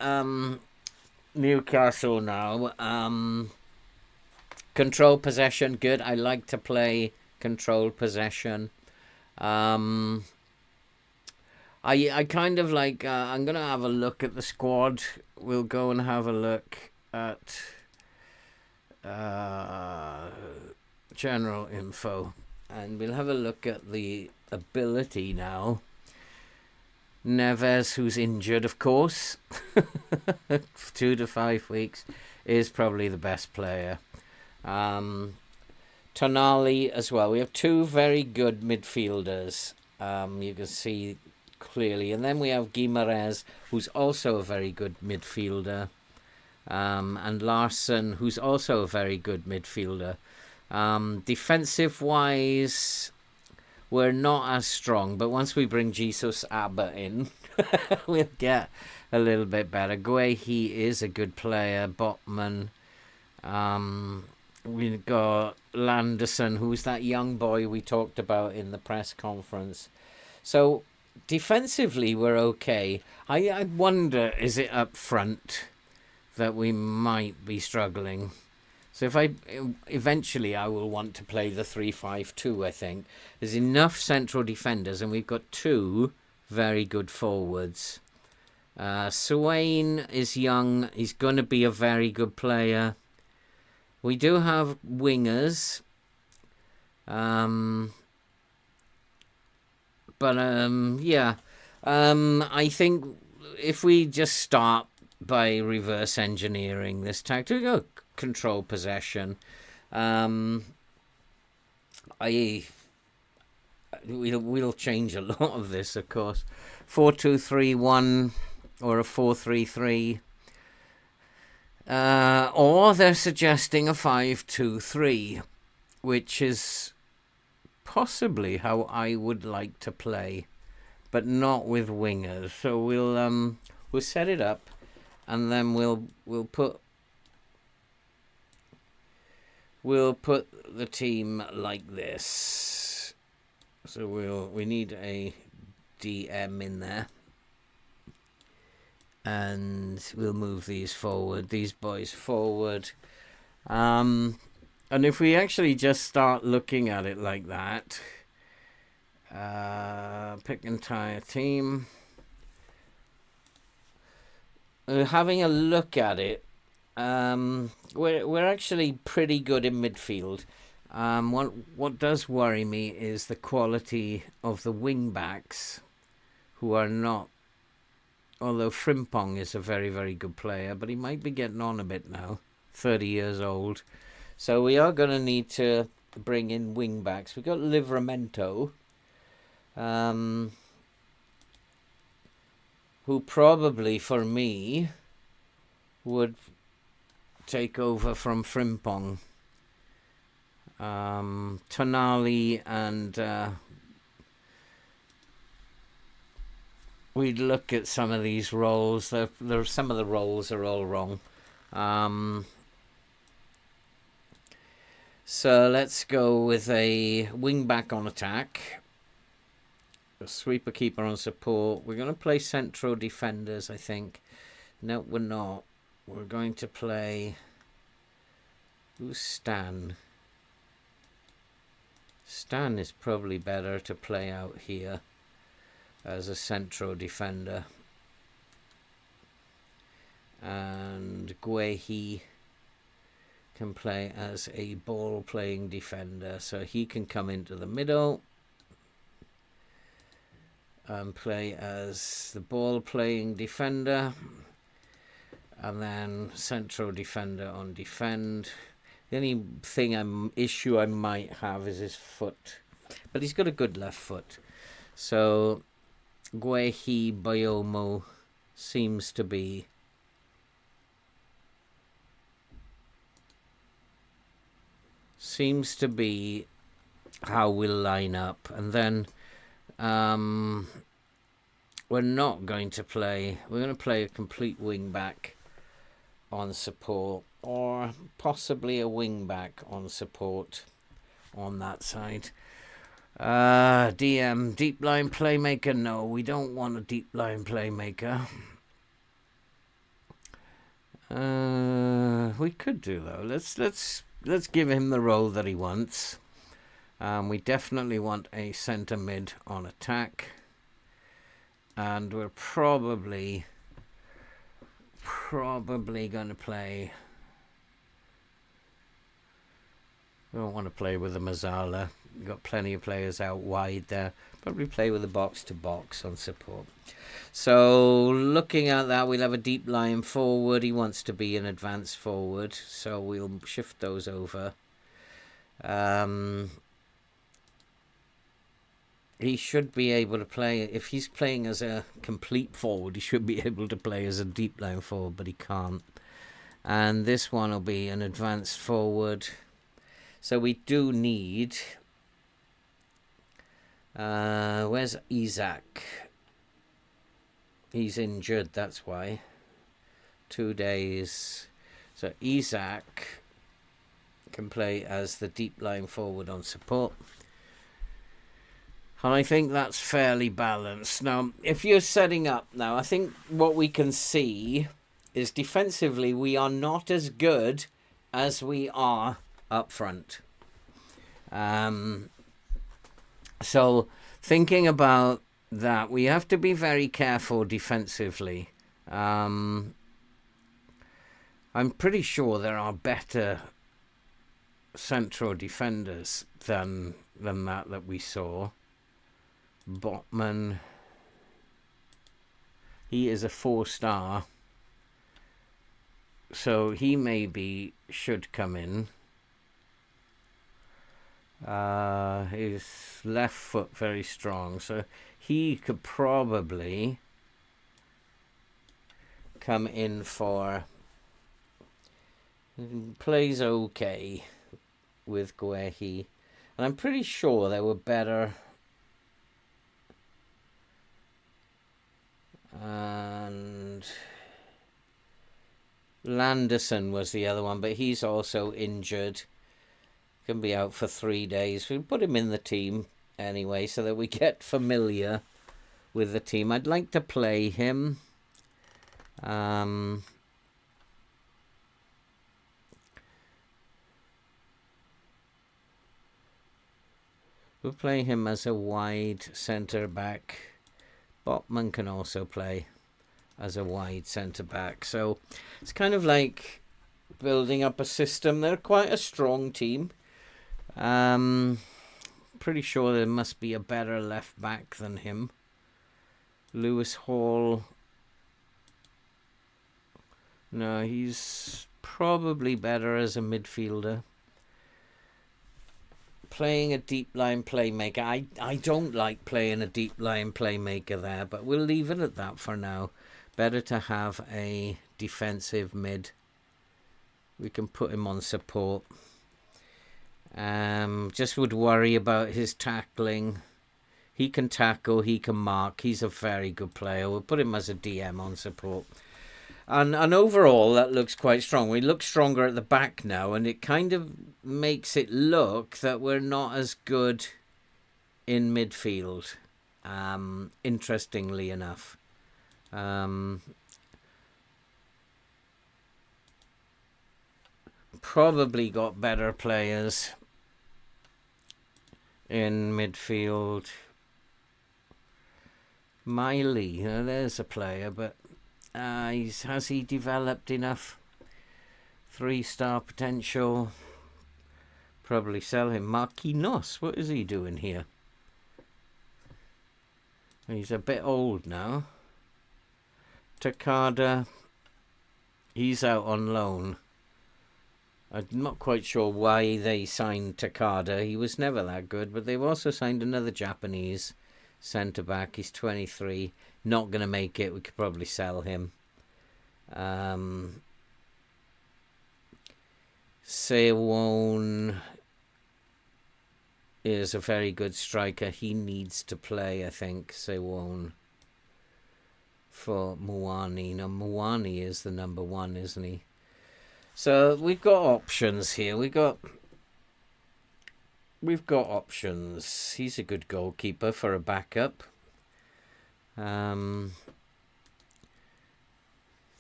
Newcastle now. Control possession, good. I like to play control possession. I kind of like, I'm going to have a look at the squad. We'll go and have a look at general info, and we'll have a look at the ability now. Neves, who's injured, of course, 2 to 5 weeks, is probably the best player. Tonali as well. We have two very good midfielders. You can see clearly. And then we have Guimaraes, who's also a very good midfielder. And Larsson, who's also a very good midfielder. Defensive-wise, we're not as strong, but once we bring Jesus Abba in, we'll get a little bit better. Guehi is a good player. Botman. We've got Landerson, who's that young boy we talked about in the press conference. So defensively, we're okay. I wonder, is it up front that we might be struggling? So eventually I will want to play the 3-5-2, I think. There's enough central defenders, and we've got two very good forwards. Swain is young. He's going to be a very good player. We do have wingers. I think if we just start by reverse engineering this tactic, control possession. We'll change a lot of this, of course. 4-2-3-1 or a 4-3-3. Or they're suggesting a 5-2-3, which is possibly how I would like to play, but not with wingers. So we'll set it up, and then we'll put the team like this. So we need a DM in there, and we'll move these boys forward. And if we actually just start looking at it like that, pick entire team, having a look at it, we're actually pretty good in midfield. What does worry me is the quality of the wing backs, who are not. Although Frimpong is a very, very good player, but he might be getting on a bit now, 30 years old. So we are going to need to bring in wing backs. We've got Livramento, who probably, for me, would take over from Frimpong. Tonali and we'd look at some of these roles. Some of the roles are all wrong. So let's go with a wing back on attack, a sweeper keeper on support. We're going to play central defenders, I think. No, we're not. We're going to play... Who's Stan? Stan is probably better to play out here as a central defender. And Guehi can play as a ball-playing defender, so he can come into the middle and play as the ball-playing defender, and then central defender on defend. The only issue I might have is his foot, but he's got a good left foot. So Guehi Biomo seems to be how we'll line up. And then we're going to play a complete wing back on support, or possibly a wing back on support on that side. DM, deep line playmaker. No, we don't want a deep line playmaker. We could do though. Let's give him the role that he wants. We definitely want a centre mid on attack, and we're probably going to play We don't want to play with the Mazzala. We've got plenty of players out wide there. Probably play with the box-to-box on support. So looking at that, we'll have a deep line forward. He wants to be an advanced forward, so we'll shift those over. He should be able to play, if he's playing as a complete forward, he should be able to play as a deep line forward, but he can't. And this one will be an advanced forward. So we do need... where's Isaac? He's injured, that's why. 2 days. So Isaac can play as the deep line forward on support. And I think that's fairly balanced. Now, if you're setting up now, I think what we can see is defensively we are not as good as we are up front. So thinking about that, we have to be very careful defensively. I'm pretty sure there are better central defenders than that we saw. Botman, he is a 4-star, so he maybe should come in. His left foot very strong, so he could probably come in for... Plays okay with Guehi, and I'm pretty sure there were better... And Landerson was the other one, but he's also injured. Can be out for 3 days. We'll put him in the team anyway so that we get familiar with the team. I'd like to play him. We'll play him as a wide centre-back. Botman can also play as a wide centre-back. So it's kind of like building up a system. They're quite a strong team. Pretty sure there must be a better left-back than him. Lewis Hall. No, he's probably better as a midfielder. Playing a deep line playmaker. I don't like playing a deep line playmaker there, but we'll leave it at that for now. Better to have a defensive mid. We can put him on support. Just would worry about his tackling. He can tackle, he can mark. He's a very good player. We'll put him as a DM on support. And overall, that looks quite strong. We look stronger at the back now, and it kind of makes it look that we're not as good in midfield, interestingly enough. Probably got better players in midfield. Miley, there's a player, but... has he developed enough 3-star potential? Probably sell him. Marquinhos, what is he doing here? He's a bit old now. Takada, he's out on loan. I'm not quite sure why they signed Takada. He was never that good, but they've also signed another Japanese centre-back. He's 23. Not going to make it. We could probably sell him. Sewon is a very good striker. He needs to play, I think, Sewon, for Muani. Now, Muani is the number 1, isn't he? So we've got options here. We've got options. He's a good goalkeeper for a backup.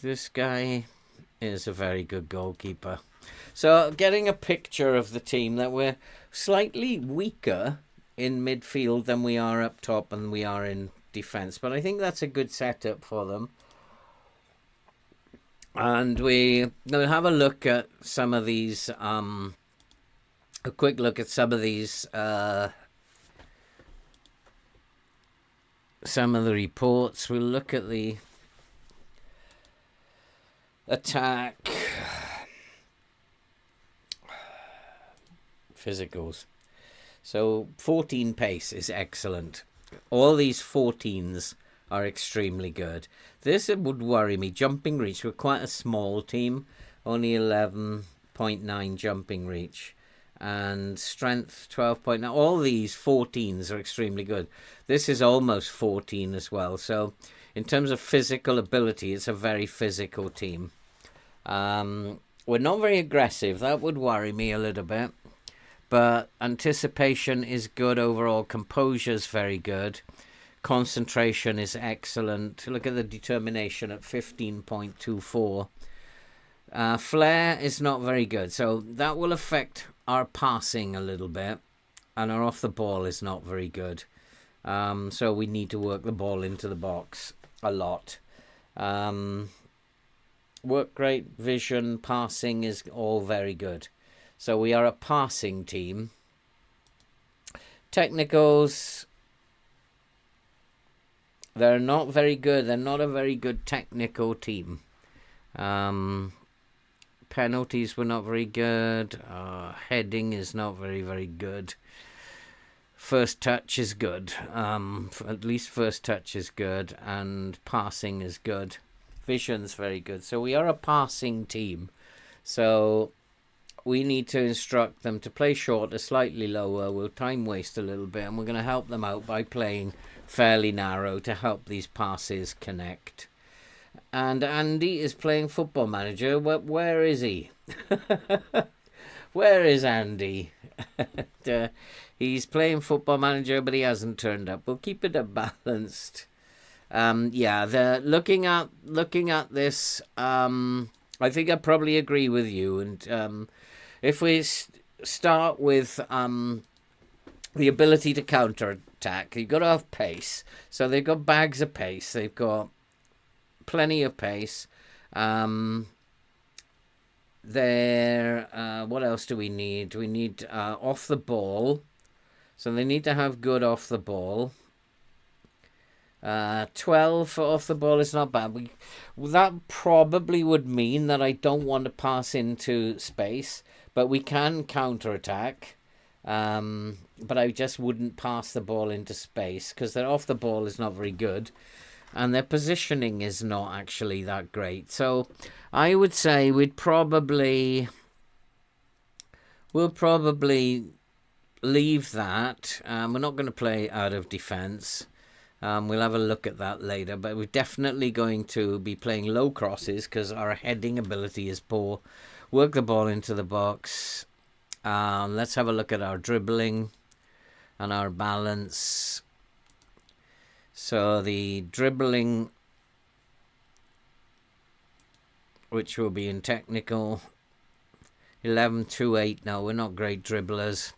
This guy is a very good goalkeeper. So getting a picture of the team, that we're slightly weaker in midfield than we are up top and we are in defence. But I think that's a good setup for them. And we'll have a look at some of these a quick look at some of these, some of the reports. We'll look at the attack, physicals. So 14 pace is excellent. All these 14s are extremely good. This would worry me. Jumping reach, we're quite a small team, only 11.9 jumping reach, and strength 12.9. All these 14s are extremely good. This is almost 14 as well. So in terms of physical ability, it's a very physical team. We're not very aggressive. That would worry me a little bit. But anticipation is good overall. Composure is very good. Concentration is excellent. Look at the determination at 15.24. Flair is not very good. So that will affect our passing a little bit. And our off the ball is not very good. So we need to work the ball into the box a lot. Work rate, vision, passing is all very good. So we are a passing team. Technicals, they're not very good. They're not a very good technical team. Penalties were not very good. Heading is not very, very good. First touch is good. At least first touch is good. And passing is good. Vision's very good. So we are a passing team. So we need to instruct them to play short, slightly lower. We'll time waste a little bit, and we're going to help them out by playing fairly narrow to help these passes connect. And Andy is playing Football Manager. Where is he? Where is Andy? He's playing Football Manager, but he hasn't turned up. We'll keep it balanced. Looking at this, I think I probably agree with you. And if we start with the ability to counter-attack, you've got to have pace. So they've got bags of pace. They've got plenty of pace. What else do we need? We need off the ball. So they need to have good off the ball. 12 for off the ball is not bad. That probably would mean that I don't want to pass into space, but we can counter-attack. But I just wouldn't pass the ball into space because their off the ball is not very good. And their positioning is not actually that great. So I would say we'll probably leave that. We're not going to play out of defence. We'll have a look at that later. But we're definitely going to be playing low crosses because our heading ability is poor. Work the ball into the box. Let's have a look at our dribbling and our balance. So the dribbling, which will be in technical, 11-2-8. No, we're not great dribblers.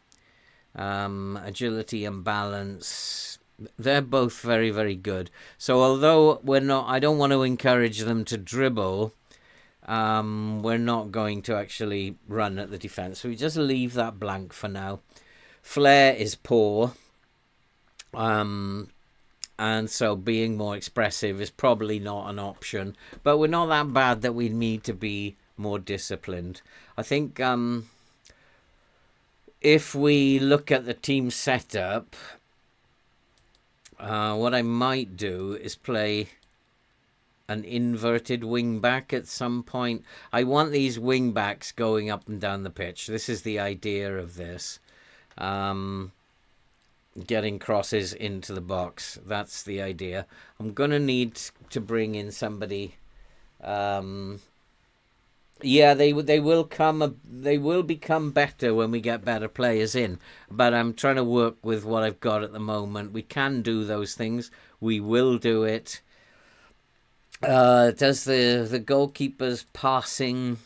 Agility and balance, they're both very, very good. So although I don't want to encourage them to dribble, we're not going to actually run at the defense. So we just leave that blank for now. Flair is poor. And so being more expressive is probably not an option. But we're not that bad that we need to be more disciplined. I think if we look at the team setup, what I might do is play an inverted wing back at some point. I want these wing backs going up and down the pitch. This is the idea of this. Getting crosses into the box. That's the idea. I'm going to need to bring in somebody. They will become better when we get better players in. But I'm trying to work with what I've got at the moment. We can do those things. We will do it. Does the goalkeeper's passing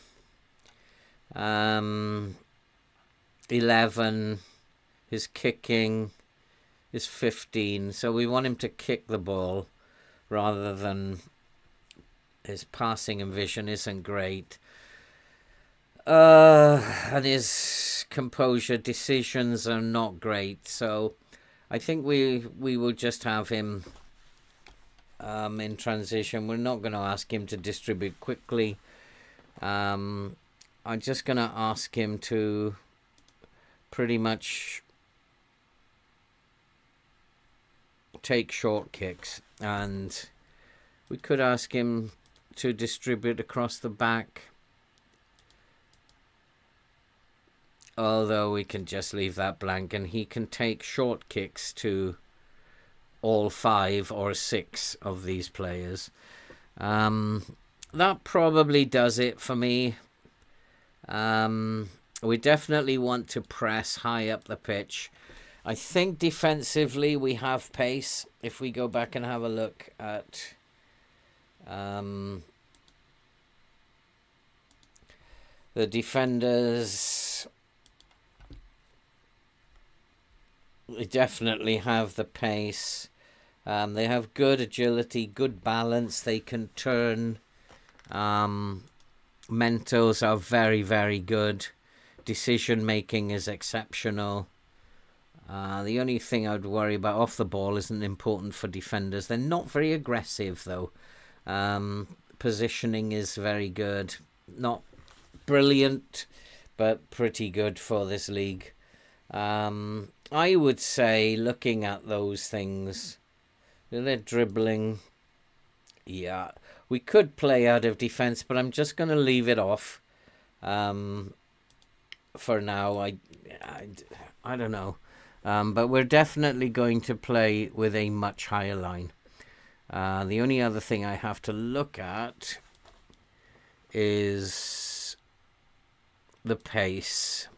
11, his kicking is 15, so we want him to kick the ball rather than his passing and vision isn't great. And his composure decisions are not great. So I think we will just have him in transition. We're not going to ask him to distribute quickly. I'm just going to ask him to pretty much take short kicks, and we could ask him to distribute across the back, although we can just leave that blank, and he can take short kicks to all 5 or 6 of these players. That probably does it for me. We definitely want to press high up the pitch. I think defensively we have pace. If we go back and have a look at the defenders, they definitely have the pace. They have good agility, good balance. They can turn. Mentals are very, very good. Decision making is exceptional. The only thing I would worry about off the ball isn't important for defenders. They're not very aggressive, though. Positioning is very good. Not brilliant, but pretty good for this league. I would say, looking at those things, they're dribbling. Yeah, we could play out of defence, but I'm just going to leave it off for now. I don't know. But we're definitely going to play with a much higher line. The only other thing I have to look at is the pace.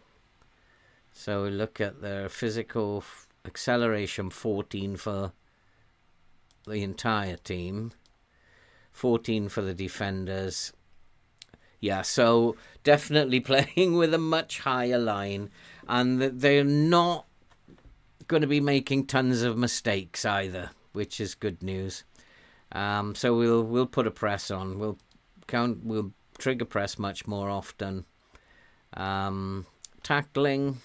So we look at their physical acceleration, 14 for the entire team, 14 for the defenders. Yeah, so definitely playing with a much higher line, and they're not going to be making tons of mistakes either, which is good news. So we'll put a press on. We'll trigger press much more often. Tackling.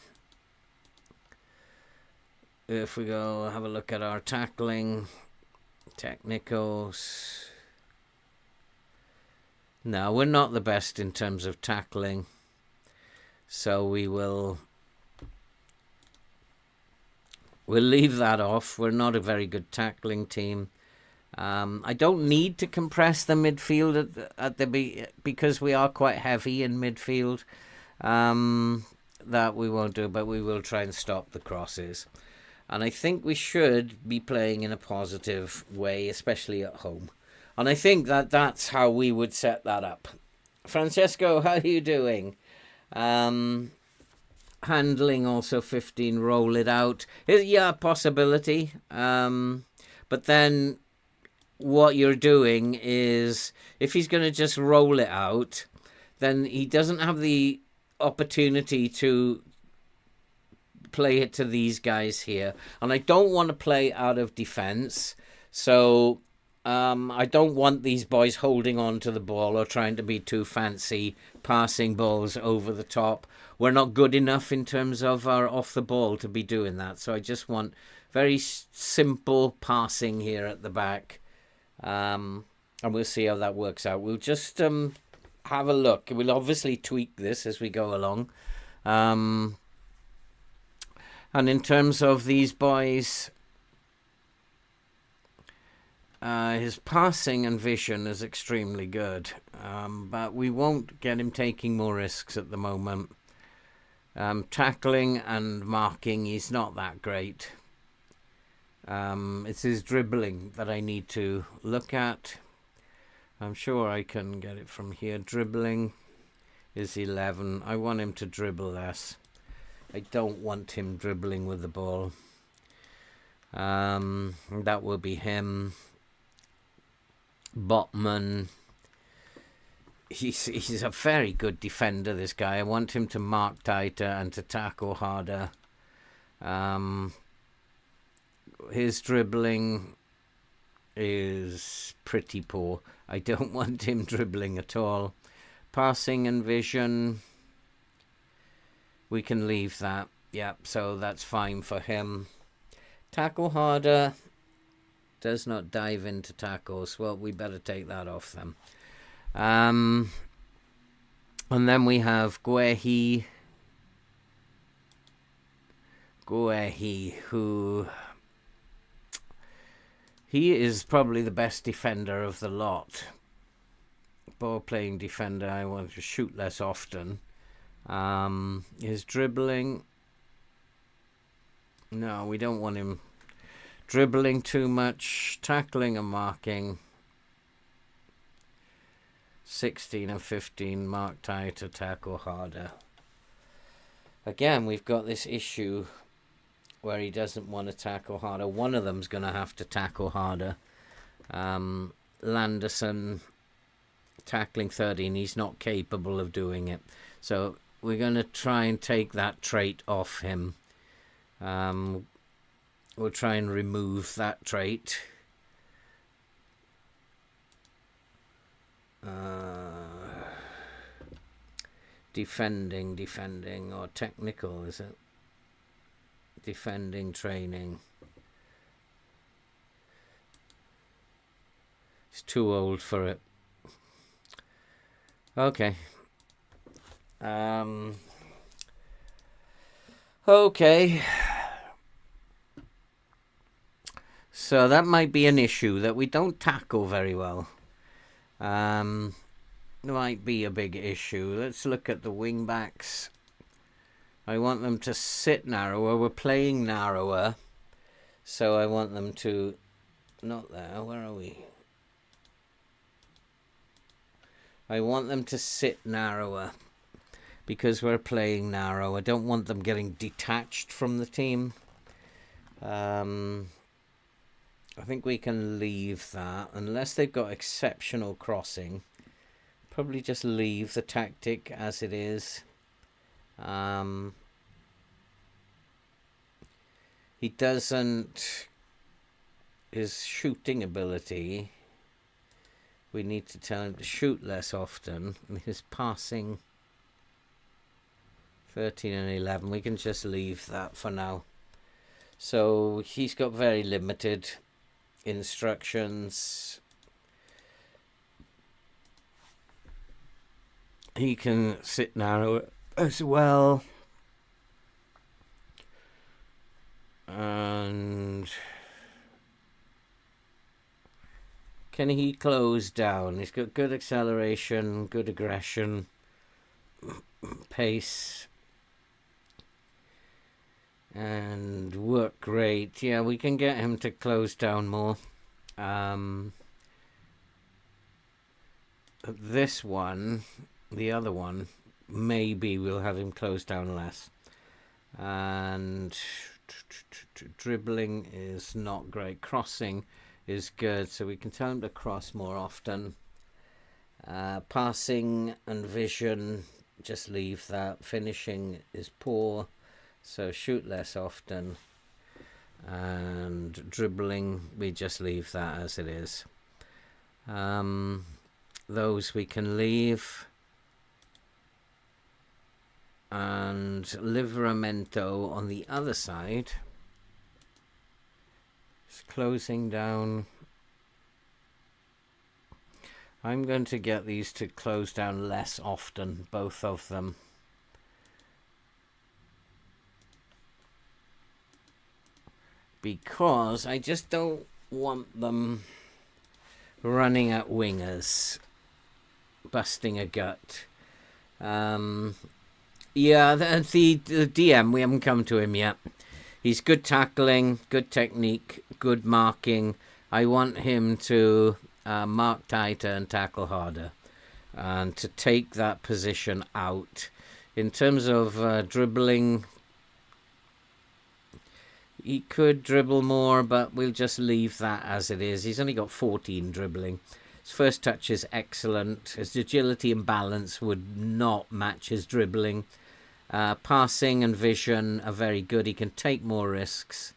If we go have a look at our tackling technicals. No, we're not the best in terms of tackling. So we'll leave that off. We're not a very good tackling team. I don't need to compress the midfield because we are quite heavy in midfield. That we won't do, but we will try and stop the crosses. And I think we should be playing in a positive way, especially at home. And I think that's how we would set that up. Francesco, how are you doing? Handling also 15, roll it out. Yeah, possibility. But then what you're doing is, if he's going to just roll it out, then he doesn't have the opportunity to play it to these guys here. And I don't want to play out of defense. So I don't want these boys holding on to the ball or trying to be too fancy, passing balls over the top. We're not good enough in terms of our off the ball to be doing that. So I just want very simple passing here at the back. And we'll see how that works out. We'll just have a look. We'll obviously tweak this as we go along. And in terms of these boys, his passing and vision is extremely good. But we won't get him taking more risks at the moment. Tackling and marking, he's not that great. It's his dribbling that I need to look at. I'm sure I can get it from here. Dribbling is 11. I want him to dribble less. I don't want him dribbling with the ball. That will be him. Botman. He's a very good defender, this guy. I want him to mark tighter and to tackle harder. His dribbling is pretty poor. I don't want him dribbling at all. Passing and vision. we can leave that. Yep, so that's fine for him. Tackle harder. Does not dive into tackles. Well, we better take that off them. And then we have Guehi, who... he is probably the best defender of the lot. Ball-playing defender. I want to shoot less often. His dribbling... no, we don't want him dribbling too much. Tackling and marking. 16 and 15. Mark tighter, tackle harder. Again, we've got this issue where he doesn't want to tackle harder. One of them's going to have to tackle harder. Landerson, tackling 13, he's not capable of doing it. So we're going to try and take that trait off him. We'll try and remove that trait. Defending, or technical, is it? Defending training. He's too old for it. Okay. Okay. So that might be an issue, that we don't tackle very well. Might be a big issue. Let's look at the wing backs. I want them to sit narrower. We're playing narrower. So I want them to... not there. Where are we? I want them to sit narrower. Because we're playing narrow. I don't want them getting detached from the team. I think we can leave that. Unless they've got exceptional crossing. Probably just leave the tactic as it is. He doesn't... his shooting ability... we need to tell him to shoot less often. His passing... 13 and 11. We can just leave that for now. So he's got very limited instructions. He can sit narrow as well. And can he close down? He's got good acceleration, good aggression, pace, and work rate. Yeah, we can get him to close down more. This one, the other one, maybe we'll have him close down less. And dribbling is not great. Crossing is good, so we can tell him to cross more often. Passing and vision, just leave that. Finishing is poor, so shoot less often. And dribbling, we just leave that as it is. Those we can leave. And Livramento on the other side is closing down. I'm going to get these to close down less often, both of them. Because I just don't want them running at wingers, busting a gut. Yeah, the DM, we haven't come to him yet. He's good tackling, good technique, good marking. I want him to mark tighter and tackle harder, and to take that position out. In terms of dribbling, he could dribble more, but we'll just leave that as it is. He's only got 14 dribbling. His first touch is excellent. His agility and balance would not match his dribbling. Passing and vision are very good. He can take more risks.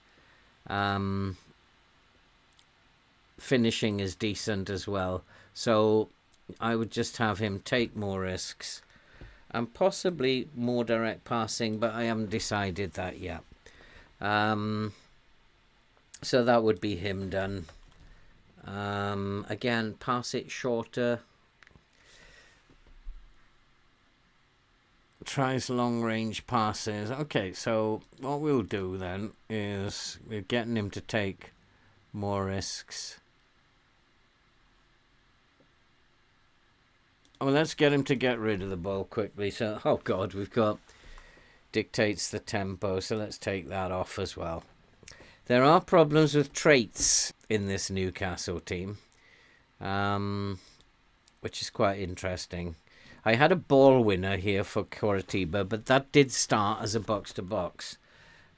Finishing is decent as well. So I would just have him take more risks. and possibly more direct passing, but I haven't decided that yet. So that would be him done. Again, pass it shorter. Tries long range passes. Okay, so what we'll do then is we're getting him to take more risks. Oh, let's get him to get rid of the ball quickly. So, oh God, we've got dictates the tempo, so let's take that off as well. There are problems with traits in this Newcastle team, which is quite interesting. I had a ball winner here for Coritiba, but that did start as a box-to-box.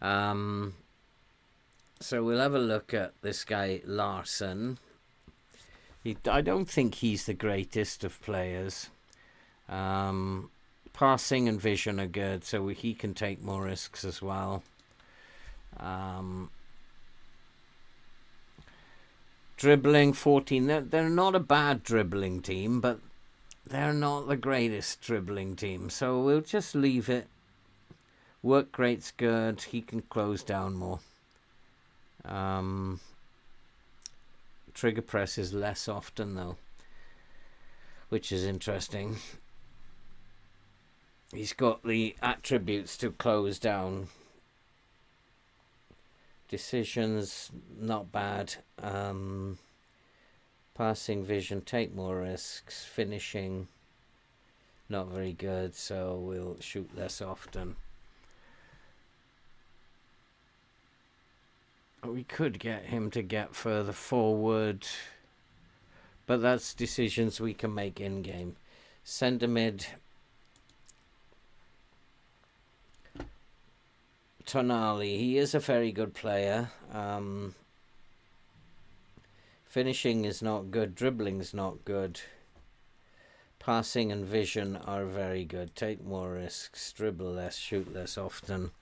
So we'll have a look at this guy, Larson. I don't think he's the greatest of players. Passing and vision are good, so he can take more risks as well. Dribbling 14. They're not a bad dribbling team, but they're not the greatest dribbling team. So we'll just leave it. Work rate's good. He can close down more. Trigger presses less often though, which is interesting. He's got the attributes to close down. Decisions, not bad. Passing vision, take more risks. Finishing, not very good, so we'll shoot less often. We could get him to get further forward, but that's decisions we can make in-game. Centre mid. Tonali, he is a very good player. Finishing is not good. Dribbling is not good. Passing and vision are very good. Take more risks. Dribble less. Shoot less often.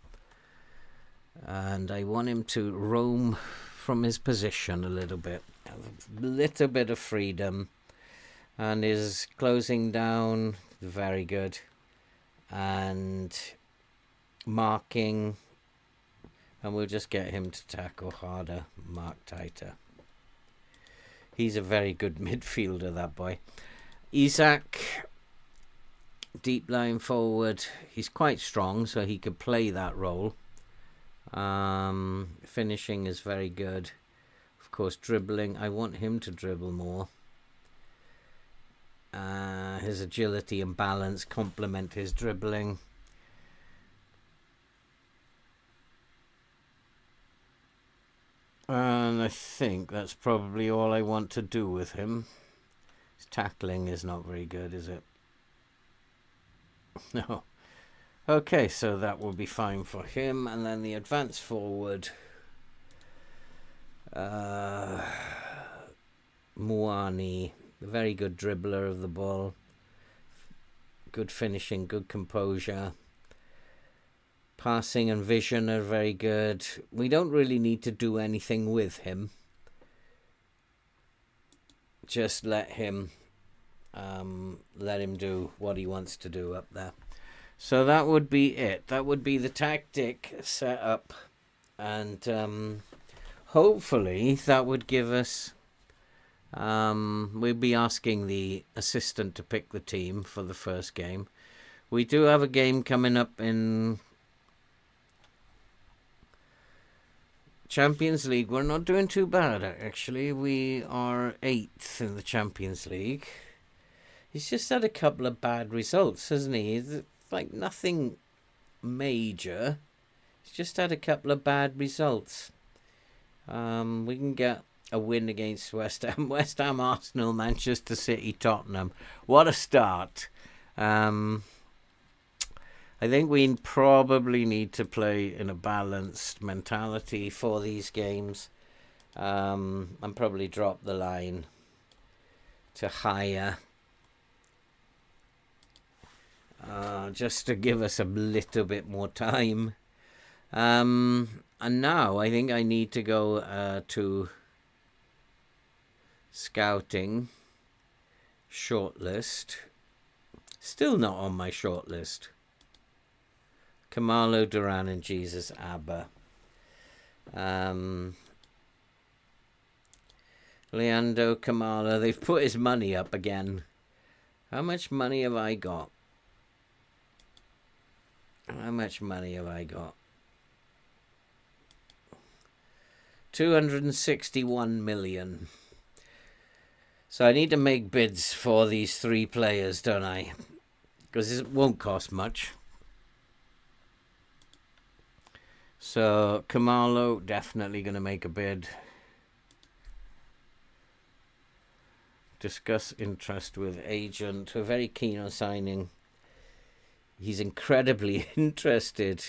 And I want him to roam from his position a little bit. Have a little bit of freedom. And his closing down, very good. And marking. And we'll just get him to tackle harder, mark tighter. He's a very good midfielder, that boy. Isaac, deep line forward. He's quite strong, so he could play that role. Finishing is very good. Of course, dribbling. I want him to dribble more. His agility and balance complement his dribbling. And I think that's probably all I want to do with him. His tackling is not very good, is it? No. Okay, so that will be fine for him. And then the advance forward. Muani, a very good dribbler of the ball. Good finishing, good composure. Passing and vision are very good. We don't really need to do anything with him. Just let him do what he wants to do up there. So that would be it. That would be the tactic set up. And hopefully that would give us... we'll be asking the assistant to pick the team for the first game. We do have a game coming up in Champions League. We're not doing too bad, actually. We are 8th in the Champions League. He's just had a couple of bad results, hasn't he? It's like nothing major. He's just had a couple of bad results. We can get a win against West Ham. West Ham, Arsenal, Manchester City, Tottenham. What a start. I think we probably need to play in a balanced mentality for these games. And probably drop the line to higher. Just to give us a little bit more time. And now I think I need to go to scouting shortlist. Still not on my short list. Kamalo, Duran and Jesus Abba. Leandro Kamala. They've put his money up again. How much money have I got? How much money have I got? 261 million. So I need to make bids for these 3 players, don't I? Because it won't cost much. So Kamalo, definitely going to make a bid. Discuss interest with agent. We're very keen on signing. He's incredibly interested.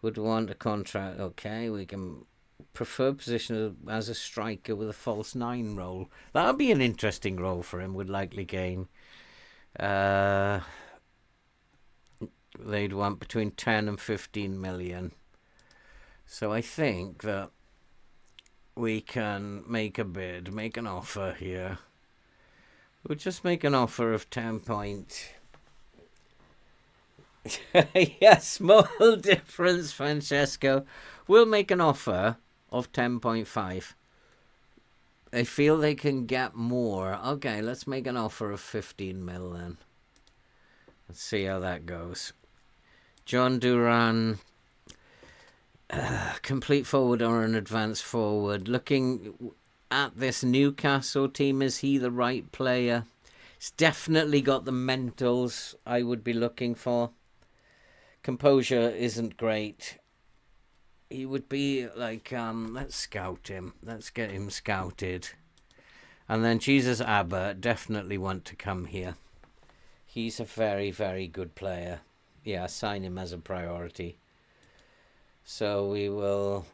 Would want a contract. Okay, we can prefer position as a striker with a false 9 role. That would be an interesting role for him. Would likely gain. They'd want between 10 and 15 million. So I think that we can make a bid, make an offer here. We'll just make an offer of 10 point. Yes, small difference, Francesco. We'll make an offer of 10.5. They feel they can get more. Okay, let's make an offer of 15 mil then. Let's see how that goes. John Duran. Complete forward or an advanced forward. Looking at this Newcastle team, is he the right player? He's definitely got the mentals I would be looking for. Composure isn't great. He would be like, let's scout him. Let's get him scouted. And then Jesus Abba, definitely want to come here. He's a very, very good player. Yeah, sign him as a priority. So we will...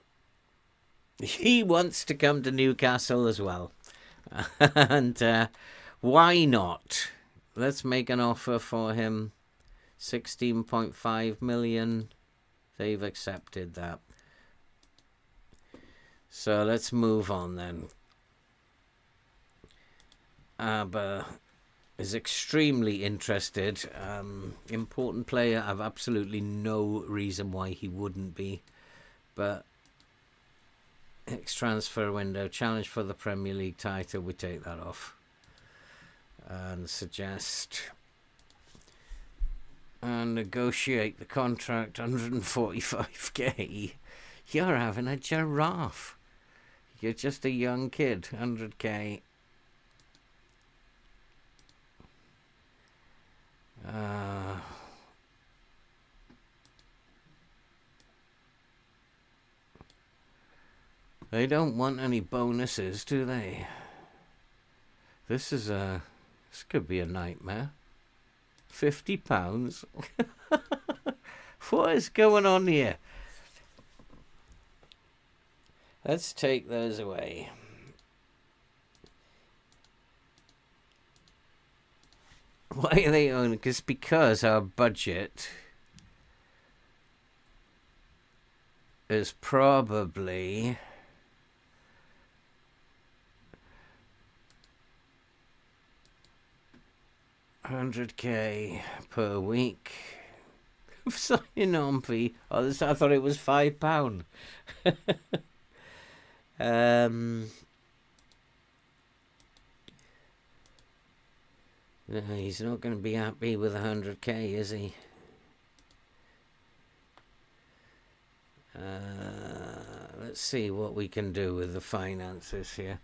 He wants to come to Newcastle as well. And why not? Let's make an offer for him. 16.5 million. They've accepted that. So let's move on then. Abba is extremely interested. Important player. I've absolutely no reason why he wouldn't be. But next transfer window, challenge for the Premier League title, we take that off. And suggest and negotiate the contract, 145k. You're having a giraffe. You're just a young kid, 100k. They don't want any bonuses, do they? This could be a nightmare. £50? What is going on here? Let's take those away. Why are they on? Because our budget is probably 100k per week. Signing on fee. Oh, I thought it was £5. No, he's not going to be happy with 100k, is he? Let's see what we can do with the finances here.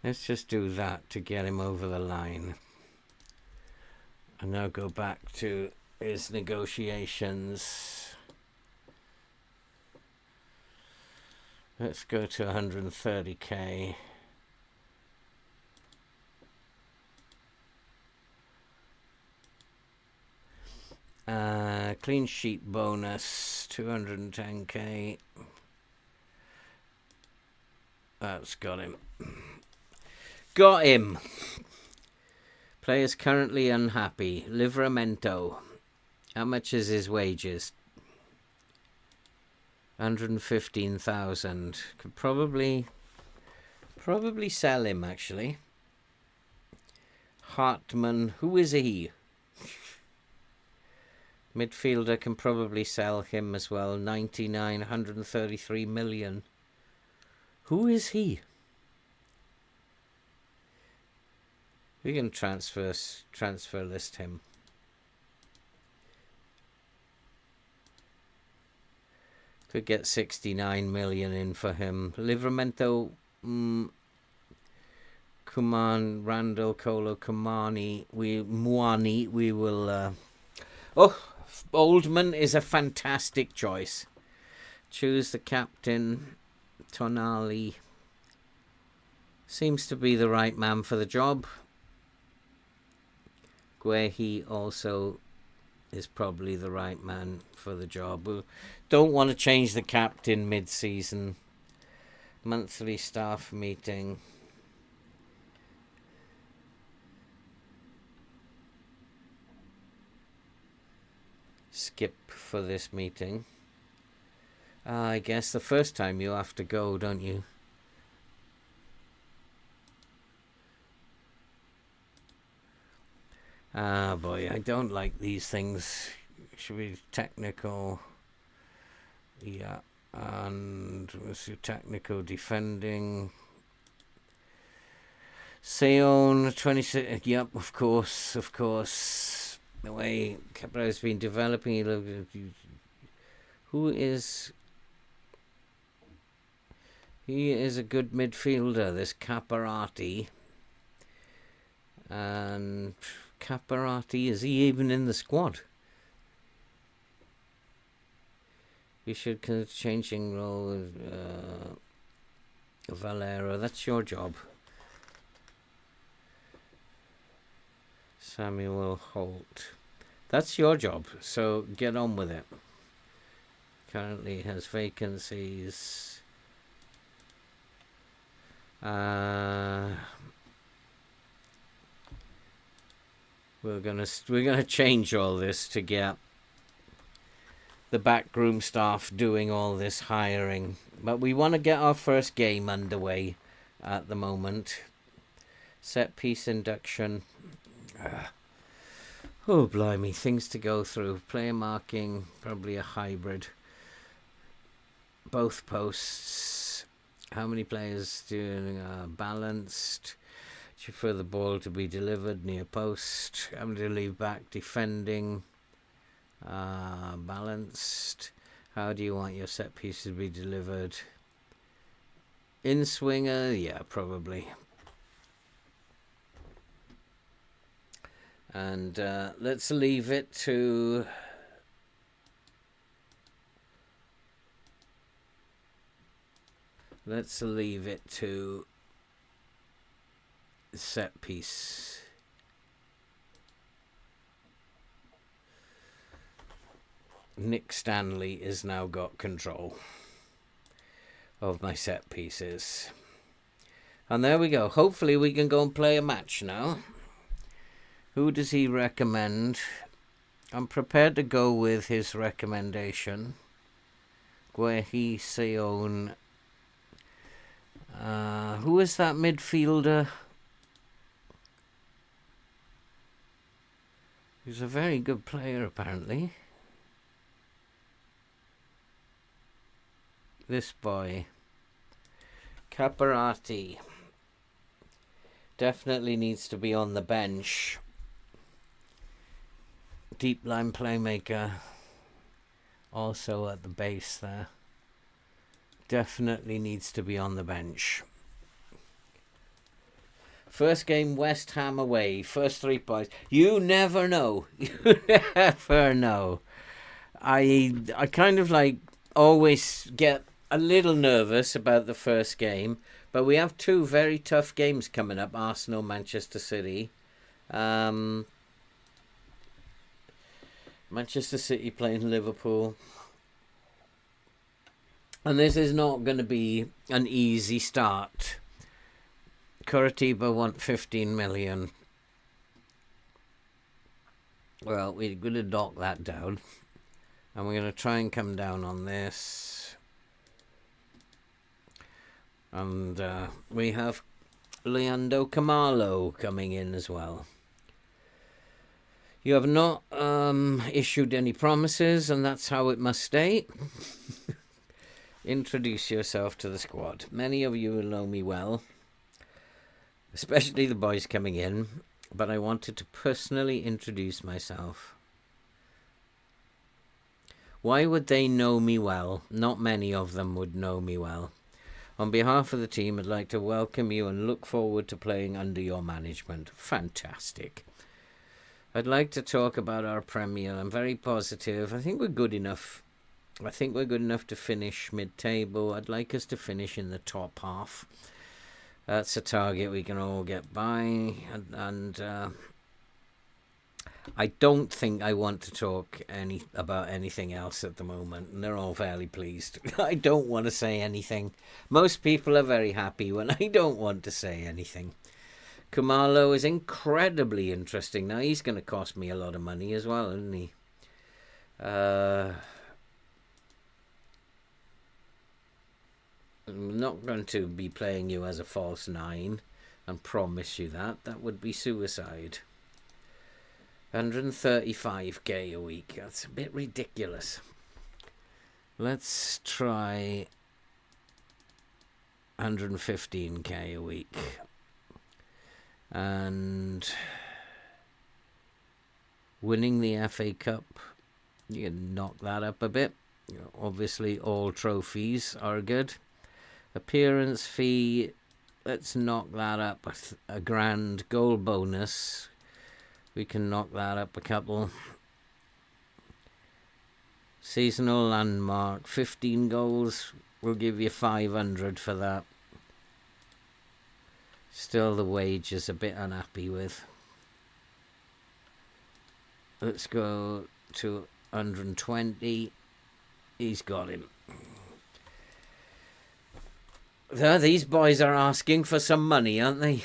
Let's just do that to get him over the line. And now go back to his negotiations. Let's go to 130k. Clean sheet bonus, 210k. That's got him. Got him. Player's currently unhappy. Livramento. How much is his wages? 115,000. Could probably sell him, actually. Hartman, who is he? Midfielder, can probably sell him as well. 99, 133 million. Who is he? We can transfer list him. Could get 69 million in for him. Livramento, Kuman, Randall, Kolo, Muani, we will... Oldman is a fantastic choice. Choose the captain. Tonali seems to be the right man for the job. Guehi also is probably the right man for the job. We don't want to change the captain mid-season. Monthly staff meeting. Skip for this meeting. I guess the first time you have to go, don't you? Ah, boy, I don't like these things. Should be technical. Yeah, and what's your technical defending? Seon, 26. Yep, of course. The way Kepler has been developing, who is... He is a good midfielder, this Caparati. And Caparati, is he even in the squad? You should changing role with Valero. That's your job. Samuel Holt. That's your job, so get on with it. Currently has vacancies. We're gonna change all this to get the backroom staff doing all this hiring, but we want to get our first game underway at the moment. Set piece induction. Oh blimey, things to go through. Player marking, probably a hybrid. Both posts. How many players doing balanced? Do you prefer the ball to be delivered near post? How many to leave back defending? Balanced. How do you want your set piece to be delivered? In swinger, yeah, probably. And let's leave it to set piece. Nick Stanley has now got control of my set pieces. And there we go. Hopefully we can go and play a match now. Who does he recommend? I'm prepared to go with his recommendation. Guehi Seon. Who is that midfielder? He's a very good player, apparently. This boy. Caparati. Definitely needs to be on the bench. Deep line playmaker. Also at the base there. Definitely needs to be on the bench. First game, West Ham away. First 3 points. You never know. You never know. I kind of like always get a little nervous about the first game. But we have 2 very tough games coming up. Arsenal, Manchester City. Manchester City playing Liverpool. And this is not going to be an easy start. Curitiba want 15 million. Well, we're going to knock that down. And we're going to try and come down on this. And we have Leandro Camalo coming in as well. You have not issued any promises, and that's how it must stay. Introduce yourself to the squad. Many of you will know me well, especially the boys coming in, but I wanted to personally introduce myself. Why would they know me well? Not many of them would know me well. On behalf of the team, I'd like to welcome you and look forward to playing under your management. Fantastic. I'd like to talk about our Premier. I'm very positive. I think we're good enough. I think we're good enough to finish mid-table. I'd like us to finish in the top half. That's a target we can all get by. And I don't think I want to talk about anything else at the moment. And they're all fairly pleased. I don't want to say anything. Most people are very happy when I don't want to say anything. Kumalo is incredibly interesting. Now, he's going to cost me a lot of money as well, isn't he? I'm not going to be playing you as a false 9 and promise you that. That would be suicide. 135k a week. That's a bit ridiculous. Let's try 115k a week. And winning the FA Cup, you can knock that up a bit. Obviously, all trophies are good. Appearance fee, let's knock that up a grand. Goal bonus, we can knock that up a couple. Seasonal landmark, 15 goals, we'll give you 500 for that. Still, the wage is a bit unhappy with. Let's go to 120. He's got him. These boys are asking for some money, aren't they?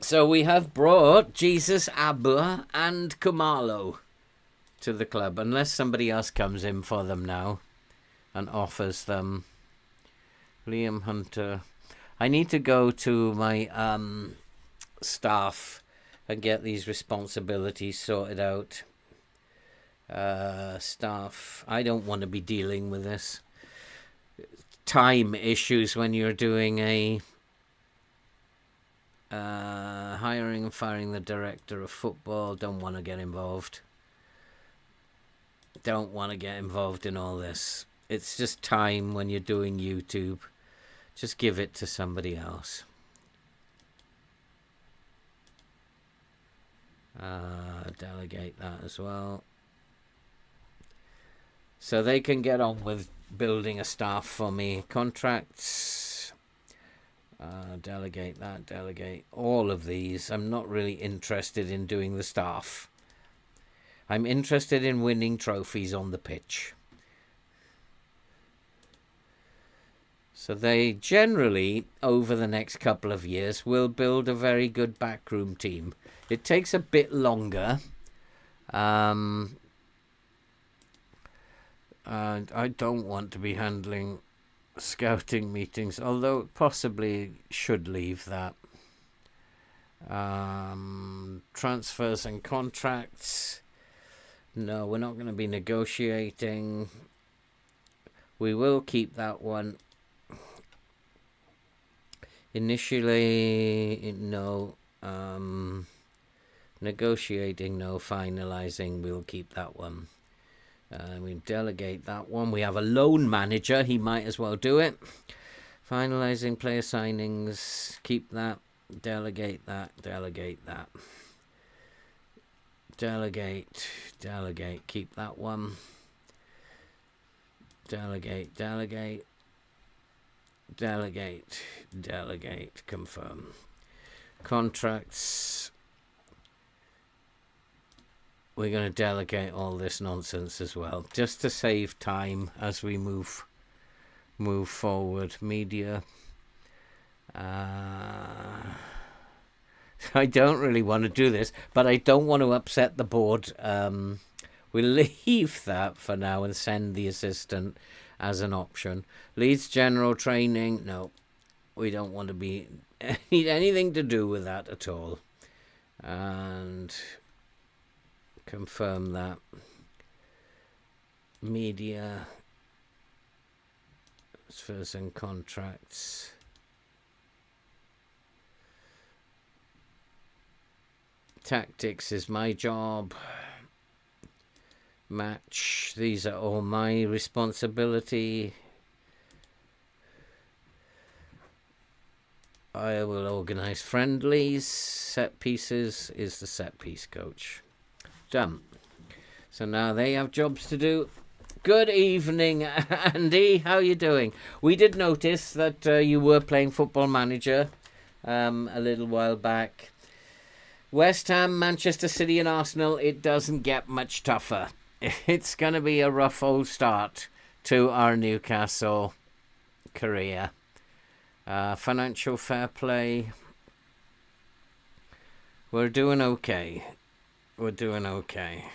So we have brought Jesus Abu and Kumalo to the club, unless somebody else comes in for them now and offers them. Liam Hunter. I need to go to my staff and get these responsibilities sorted out. Staff. I don't want to be dealing with this. Time issues when you're doing a hiring and firing the director of football. Don't want to get involved. Don't want to get involved in all this. It's just time when you're doing YouTube. Just give it to somebody else. Delegate that as well. So they can get on with building a staff for me. Contracts. Delegate that. Delegate all of these. I'm not really interested in doing the staff. I'm interested in winning trophies on the pitch. So they generally, over the next couple of years, will build a very good backroom team. It takes a bit longer. And I don't want to be handling scouting meetings, although possibly should leave that. Transfers and contracts. No, we're not going to be negotiating. We will keep that one. Initially, no. Negotiating, no. Finalizing, we'll keep that one. We delegate that one. We have a loan manager. He might as well do it. Finalizing player signings. Keep that. Delegate that. Delegate that. Delegate. Delegate. Keep that one. Delegate. Delegate. Delegate. Delegate. Confirm. Contracts. We're going to delegate all this nonsense as well, just to save time as we move forward. Media. I don't really want to do this, but I don't want to upset the board. We'll leave that for now and send the assistant as an option. Leeds general training, no. We don't want to need anything to do with that at all. And confirm that. Media, transfers and contracts. Tactics is my job. Match, these are all my responsibility. I will organise friendlies. Set pieces is the set piece coach. Done. So now they have jobs to do. Good evening, Andy. How are you doing? We did notice that you were playing Football Manager a little while back. West Ham, Manchester City and Arsenal, it doesn't get much tougher. It's going to be a rough old start to our Newcastle career. Financial fair play. We're doing okay. We're doing okay.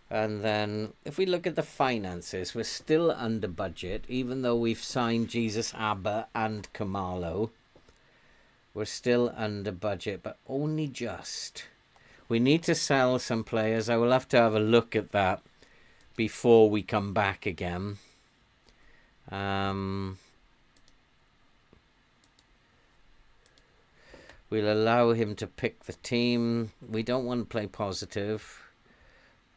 And then if we look at the finances, we're still under budget, even though we've signed Jesus Abba and Kamalo. We're still under budget, but only just. We need to sell some players. I will have to have a look at that before we come back again. We'll allow him to pick the team. We don't want to play positive.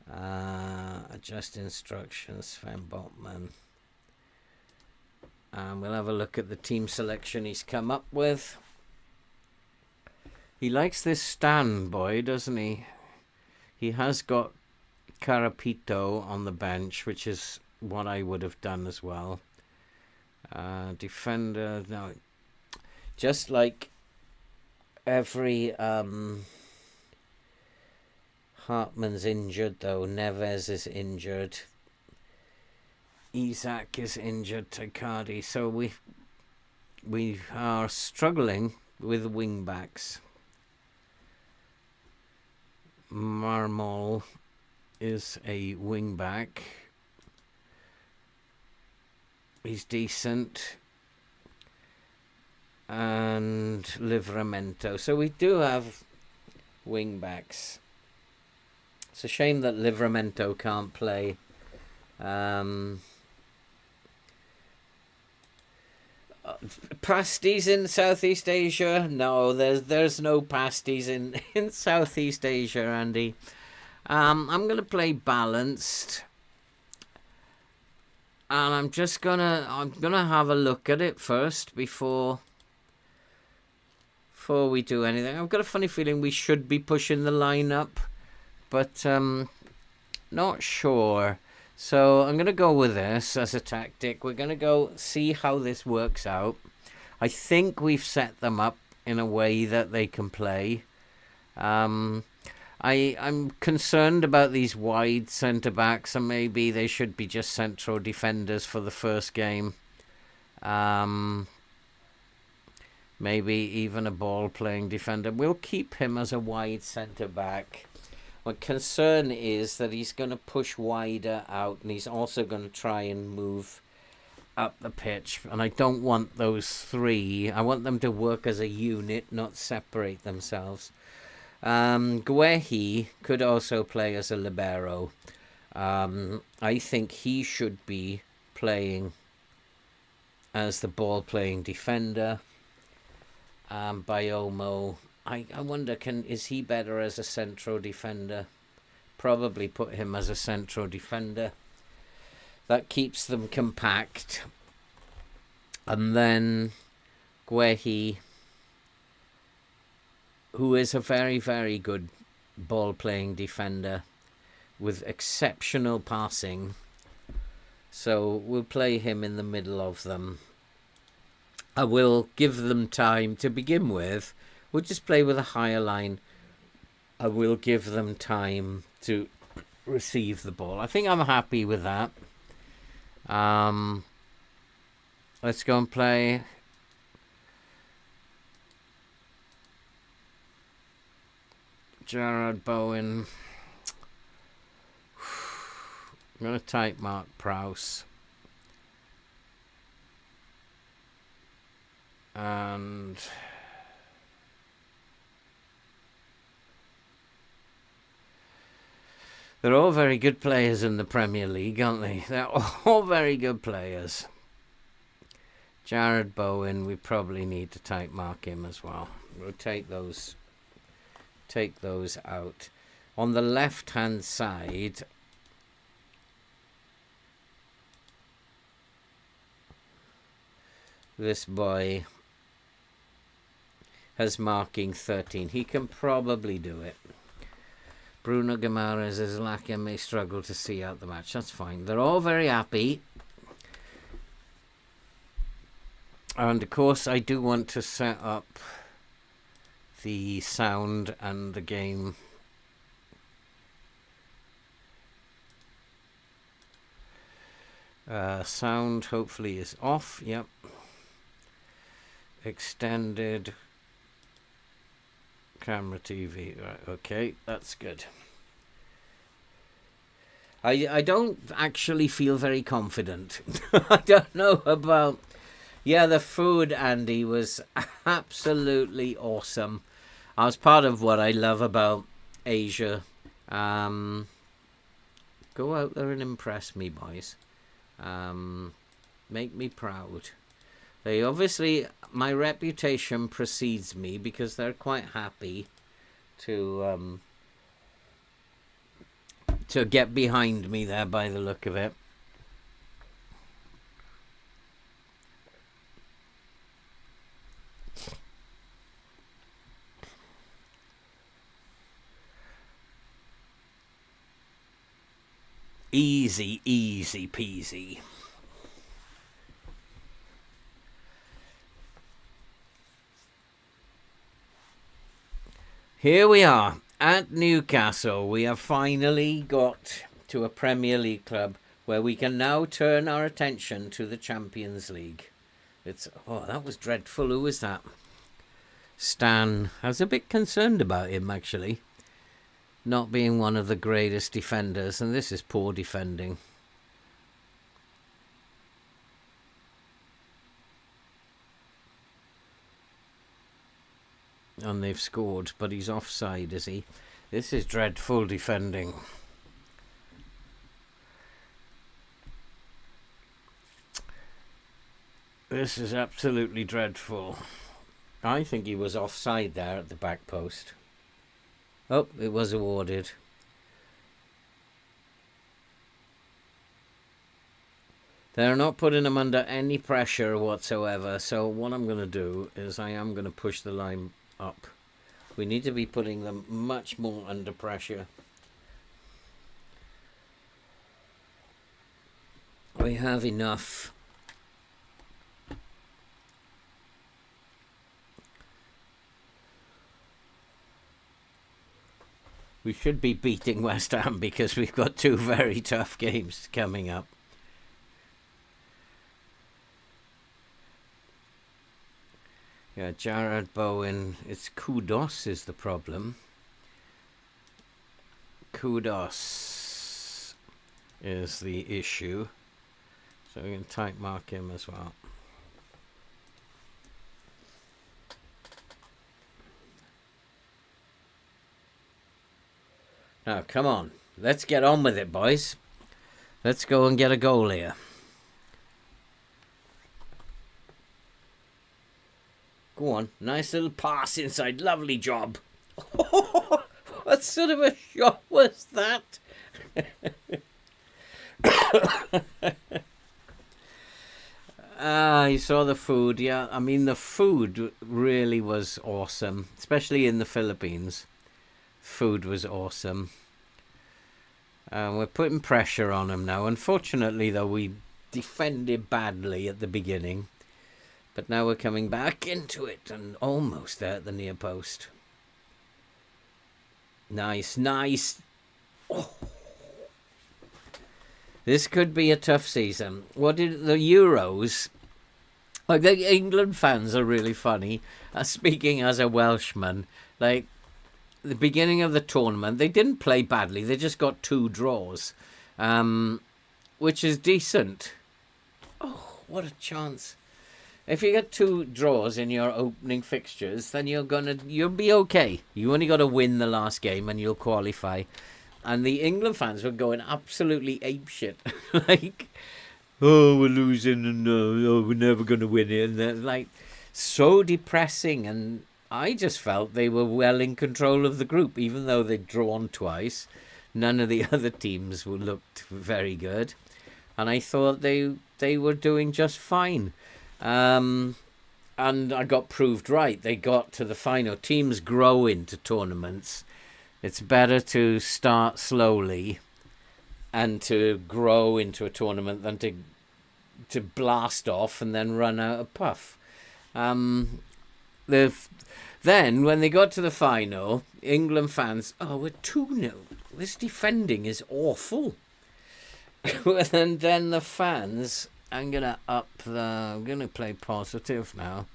Adjust instructions, Sven Botman. And we'll have a look at the team selection he's come up with. He likes this Stan boy, doesn't he? He has got Carapito on the bench, which is what I would have done as well. Defender, no. Just like every... Hartman's injured, though. Neves is injured. Isaac is injured. Takardi. So we are struggling with wing backs. Marmol is a wing back. He's decent. And Livramento. So we do have wing backs. It's a shame that Livramento can't play. Pasties in Southeast Asia? No, there's no pasties in Southeast Asia, Andy. I'm gonna play balanced, and I'm gonna have a look at it first before we do anything. I've got a funny feeling we should be pushing the line up, but not sure. So I'm going to go with this as a tactic. We're going to go see how this works out. I think we've set them up in a way that they can play. I'm concerned about these wide centre-backs, and maybe they should be just central defenders for the first game. Maybe even a ball-playing defender. We'll keep him as a wide centre-back. My concern is that he's going to push wider out, and he's also going to try and move up the pitch. And I don't want those three. I want them to work as a unit, not separate themselves. Guehi could also play as a libero. I think he should be playing as the ball-playing defender. Biomo... I wonder, is he better as a central defender? Probably put him as a central defender. That keeps them compact. And then Guehi, who is a very, very good ball-playing defender with exceptional passing. So we'll play him in the middle of them. I will give them time to begin with. We'll just play with a higher line. I will give them time to receive the ball. I think I'm happy with that. Let's go and play. Gerard Bowen. I'm going to type Mark Prowse. And they're all very good players in the Premier League, aren't they? They're all very good players. Jared Bowen, we probably need to type mark him as well. We'll take those out. On the left-hand side, this boy has marking 13. He can probably do it. Bruno Guimaraes is lacking, may struggle to see out the match. That's fine. They're all very happy. And of course, I do want to set up the sound and the game. Sound hopefully is off. Yep. Extended camera TV. Right, okay, that's good. I don't actually feel very confident. I don't know about... Yeah, the food, Andy, was absolutely awesome. I was part of what I love about Asia. Go out there and impress me, boys. Make me proud. They obviously, my reputation precedes me because they're quite happy to get behind me there by the look of it. Easy, easy peasy. Here we are at Newcastle. We have finally got to a Premier League club where we can now turn our attention to the Champions League. Oh, that was dreadful. Who was that? Stan. I was a bit concerned about him, actually. Not being one of the greatest defenders, and this is poor defending. And they've scored, but he's offside, is he? This is dreadful defending. This is absolutely dreadful. I think he was offside there at the back post. Oh, it was awarded. They're not putting him under any pressure whatsoever. So what I'm going to do is I am going to push the line up. We need to be putting them much more under pressure. We have enough. We should be beating West Ham because we've got two very tough games coming up. Yeah, Jared Bowen. It's Kudos is the problem. Kudos is the issue. So we can type mark him as well. Now, come on. Let's get on with it, boys. Let's go and get a goal here. Go on. Nice little pass inside. Lovely job. What sort of a shot was that? You saw the food. Yeah, I mean, the food really was awesome, especially in the Philippines. Food was awesome. We're putting pressure on them now. Unfortunately, though, we defended badly at the beginning. But now we're coming back into it and almost there at the near post. Nice, nice. Oh. This could be a tough season. What did the Euros... Like, the England fans are really funny. Speaking as a Welshman, like... The beginning of the tournament, they didn't play badly. They just got 2 draws, which is decent. Oh, what a chance. If you get 2 draws in your opening fixtures, then you'll be okay. You only got to win the last game and you'll qualify. And the England fans were going absolutely apeshit. Like, oh, we're losing and we're never going to win it. And they're like so depressing. And I just felt they were well in control of the group, even though they'd drawn twice. None of the other teams looked very good. And I thought they were doing just fine. And I got proved right. They got to the final. Teams grow into tournaments. It's better to start slowly and to grow into a tournament than to blast off and then run out of puff. Then when they got to the final, England fans, we're 2-0. This defending is awful. And then the fans... I'm going to play positive now.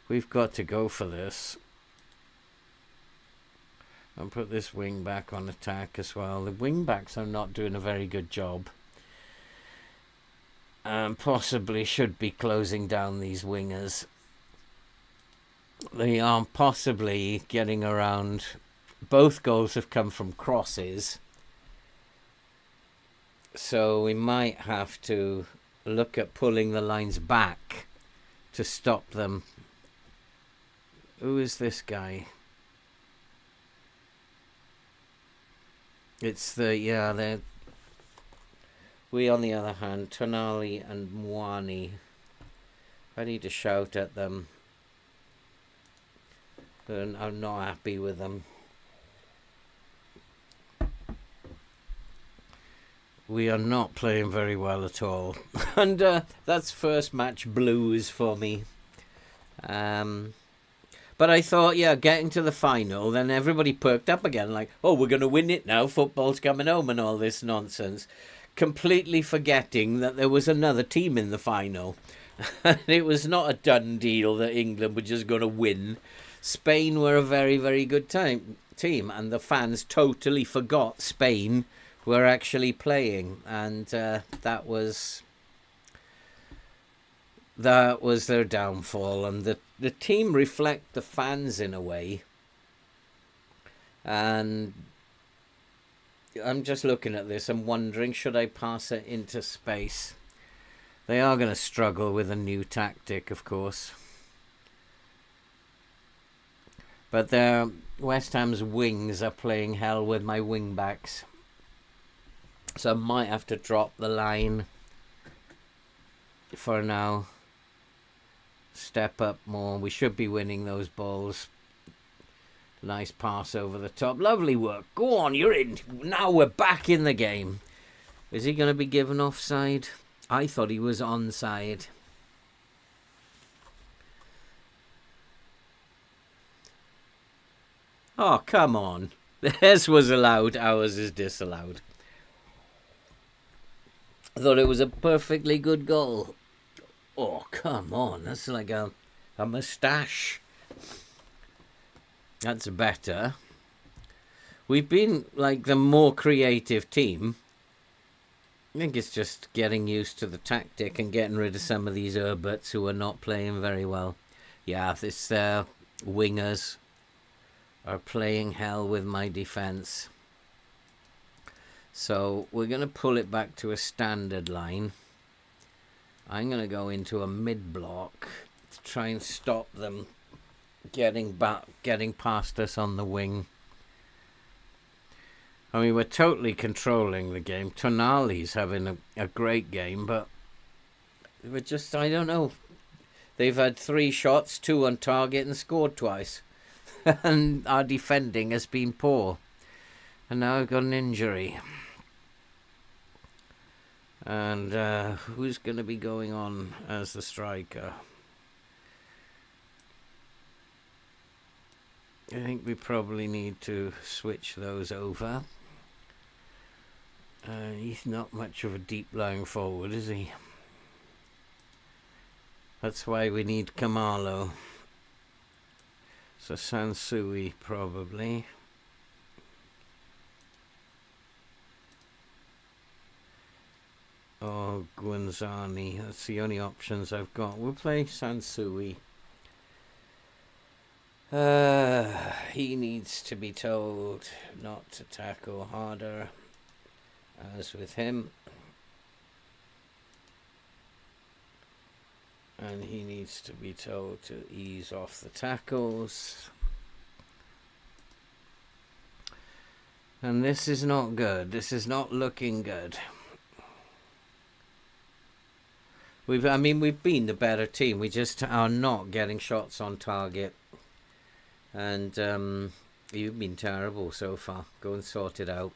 We've got to go for this. I'll put this wing back on attack as well. The wing backs are not doing a very good job. Possibly should be closing down these wingers. They are possibly getting around. Both goals have come from crosses. So we might have to look at pulling the lines back to stop them. Who is this guy? It's they're... We, on the other hand, Tonali and Mwani. I need to shout at them. I'm not happy with them. We are not playing very well at all. And that's first match blues for me. But I thought, getting to the final, then everybody perked up again. Like, we're going to win it now. Football's coming home and all this nonsense. Completely forgetting that there was another team in the final. And it was not a done deal that England were just going to win. Spain were a very, very good team. And the fans totally forgot Spain were actually playing, and that was their downfall. And the team reflect the fans in a way. And I'm just looking at this and wondering, should I pass it into space? They are going to struggle with a new tactic, of course. But West Ham's wings are playing hell with my wing backs. So I might have to drop the line for now. Step up more. We should be winning those balls. Nice pass over the top. Lovely work. Go on, you're in. Now we're back in the game. Is he going to be given offside? I thought he was onside. Oh, come on. Theirs was allowed. Ours is disallowed. I thought it was a perfectly good goal. Oh, come on. That's like a moustache. That's better. We've been like the more creative team. I think it's just getting used to the tactic and getting rid of some of these Herberts who are not playing very well. Yeah, this wingers are playing hell with my defence. So we're going to pull it back to a standard line. I'm going to go into a mid-block to try and stop them getting past us on the wing. I mean, we're totally controlling the game. Tonali's having a great game, but we're just, I don't know. They've had 3 shots, 2 on target, and scored twice. And our defending has been poor. And now I've got an injury. And who's going to be going on as the striker? I think we probably need to switch those over. He's not much of a deep lying forward, is he? That's why we need Kamalo. So Sansui probably. Or or Guanzani. That's the only options I've got. We'll play Sansui. He needs to be told not to tackle harder, as with him. And he needs to be told to ease off the tackles. And this is not good. This is not looking good. We've been the better team. We just are not getting shots on target. And you've been terrible so far. Go and sort it out.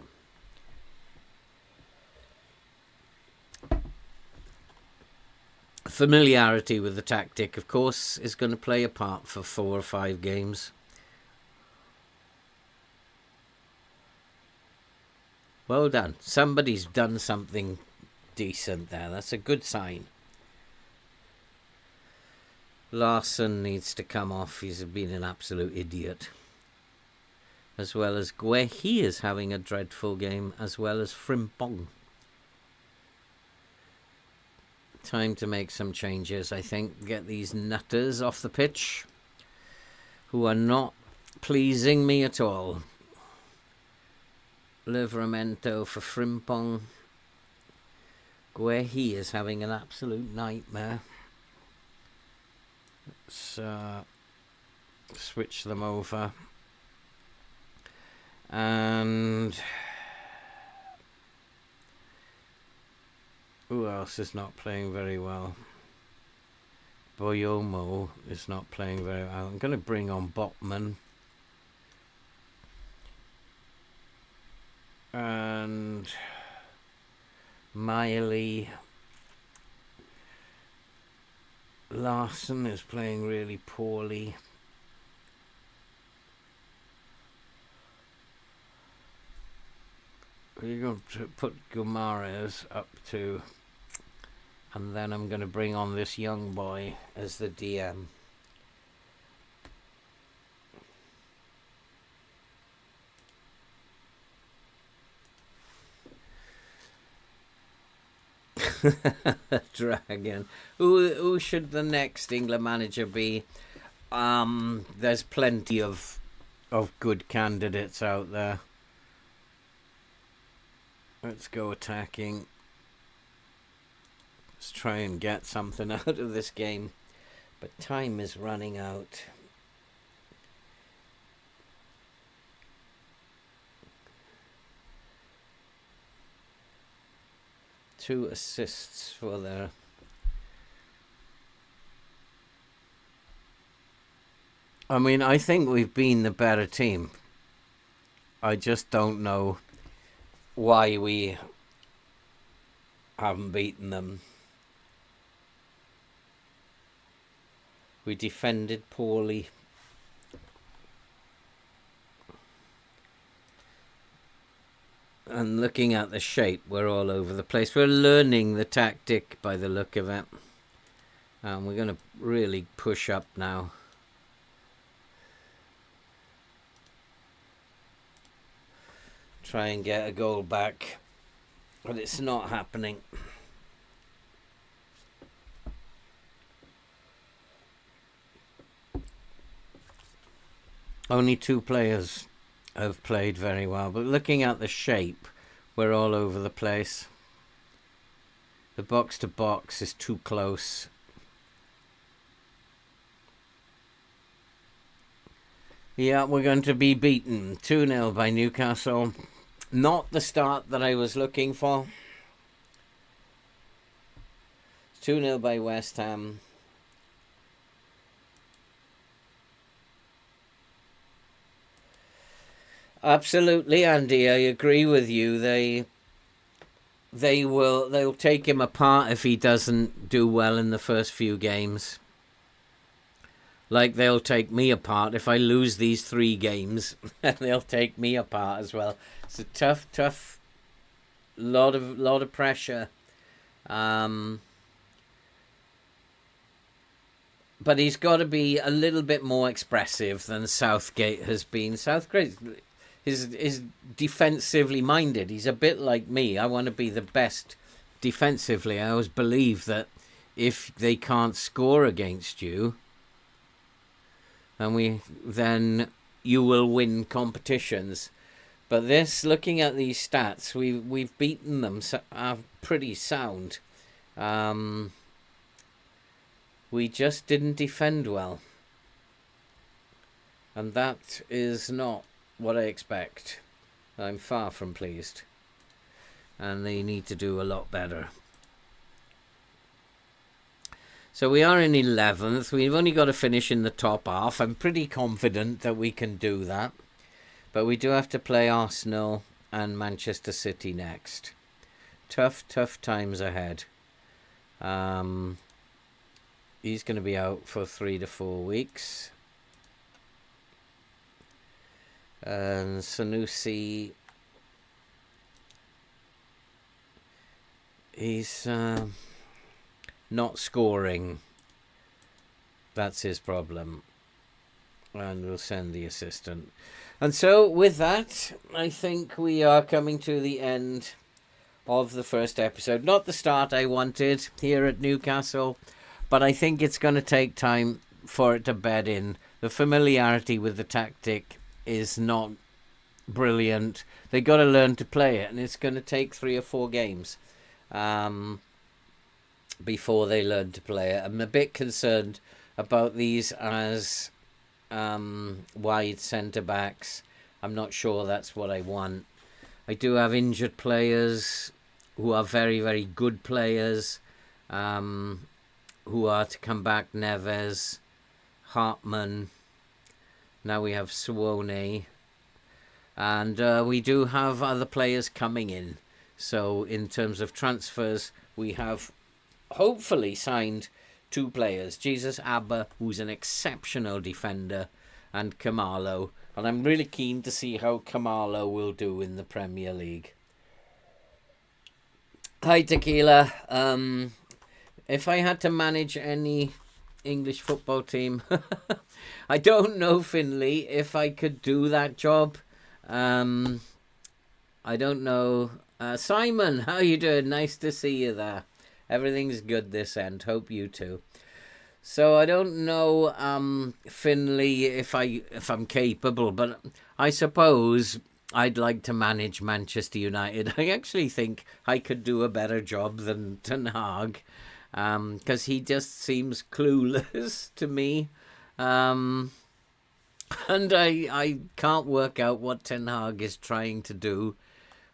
Familiarity with the tactic, of course, is going to play a part for 4 or 5 games. Well done. Somebody's done something decent there. That's a good sign. Larson needs to come off. He's been an absolute idiot. As well as Gue. He is having a dreadful game. As well as Frimpong. Time to make some changes, I think. Get these nutters off the pitch. Who are not pleasing me at all. Livramento for Frimpong. Guehi is having an absolute nightmare. Let's switch them over. And who else is not playing very well? Boyomo is not playing very well. I'm going to bring on Botman. And Miley. Larson is playing really poorly. We're going to put Gumares up to, and then I'm going to bring on this young boy as the DM. Dragon. Who should the next England manager be? There's plenty of good candidates out there. Let's go attacking. Let's try and get something out of this game. But time is running out. Two assists for their... I mean, I think we've been the better team. I just don't know why we haven't beaten them. We defended poorly. And looking at the shape, we're all over the place. We're learning the tactic by the look of it. We're going to really push up now. Try and get a goal back. But it's not happening. Only 2 players have played very well, but looking at the shape, we're all over the place. The box to box is too close. Yeah, we're going to be beaten 2-0 by Newcastle. Not the start that I was looking for. 2-0 by West Ham. Absolutely, Andy. I agree with you. They'll take him apart if he doesn't do well in the first few games. Like they'll take me apart if I lose these 3 games. They'll take me apart as well. It's a tough lot of pressure. But he's got to be a little bit more expressive than Southgate has been. Southgate is defensively minded. He's a bit like me. I want to be the best defensively, I always believe that if they can't score against you, then you will win competitions. But this, looking at these stats, we've beaten them pretty sound. We just didn't defend well, and that is not what I expect. I'm far from pleased, and they need to do a lot better. So we are in 11th. We've only got to finish in the top half. I'm pretty confident that we can do that. But we do have to play Arsenal and Manchester City next. Tough times ahead. He's going to be out for 3 to 4 weeks. And Sanusi, he's not scoring. That's his problem. And we'll send the assistant. And so with that, I think we are coming to the end of the first episode. Not the start I wanted here at Newcastle, but I think it's going to take time for it to bed in. The familiarity with the tactic is not brilliant. They got to learn to play it, and it's going to take 3 or 4 games before they learn to play it. I'm a bit concerned about these as wide centre backs. I'm not sure that's what I want. I do have injured players who are very, very good players who are to come back. Neves, Hartman. Now we have Suone. And we do have other players coming in. So in terms of transfers, we have hopefully signed 2 players. Jesus Abba, who's an exceptional defender, and Kamalo. And I'm really keen to see how Kamalo will do in the Premier League. Hi, Tequila. If I had to manage any English football team, I don't know, Finley, if I could do that job. I don't know. Simon, how you doing? Nice to see you there. Everything's good this end. Hope you too. So I don't know, Finley, if I'm capable, but I suppose I'd like to manage Manchester United. I actually think I could do a better job than Ten Hag, because he just seems clueless to me. And I can't work out what Ten Hag is trying to do.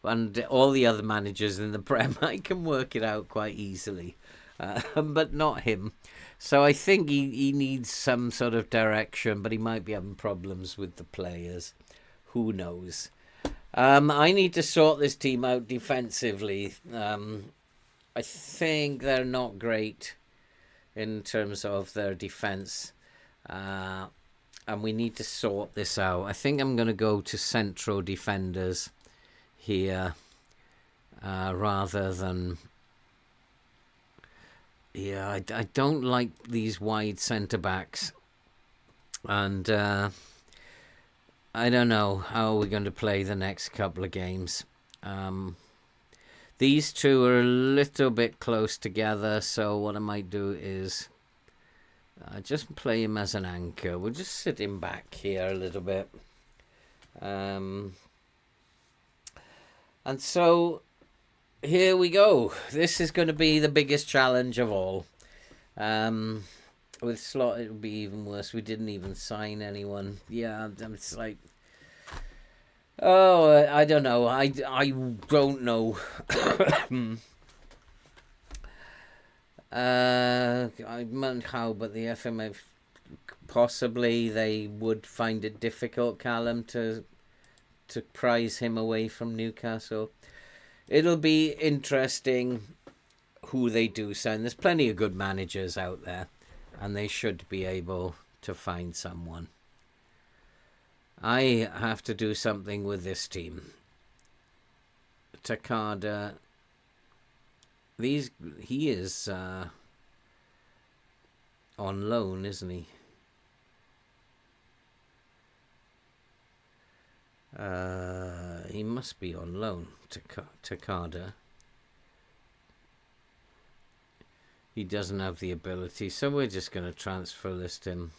And all the other managers in the Prem, I can work it out quite easily, but not him. So I think he needs some sort of direction, but he might be having problems with the players. Who knows? I need to sort this team out defensively. I think they're not great in terms of their defense. And we need to sort this out. I think I'm going to go to central defenders here rather than... Yeah, I don't like these wide centre-backs. And I don't know how we're going to play the next couple of games. These two are a little bit close together, so what I might do is just play him as an anchor. We'll just sit him back here a little bit. And so here we go. This is going to be the biggest challenge of all. With Slot, it would be even worse. We didn't even sign anyone. Yeah, it's like... Oh, I don't know. I don't know. I meant how, but the FM, possibly they would find it difficult, Callum, to prize him away from Newcastle. It'll be interesting who they do sign. There's plenty of good managers out there, and they should be able to find someone. I have to do something with this team. Takada, he is on loan, isn't he? He must be on loan, Takada. He doesn't have the ability, so we're just going to transfer list him.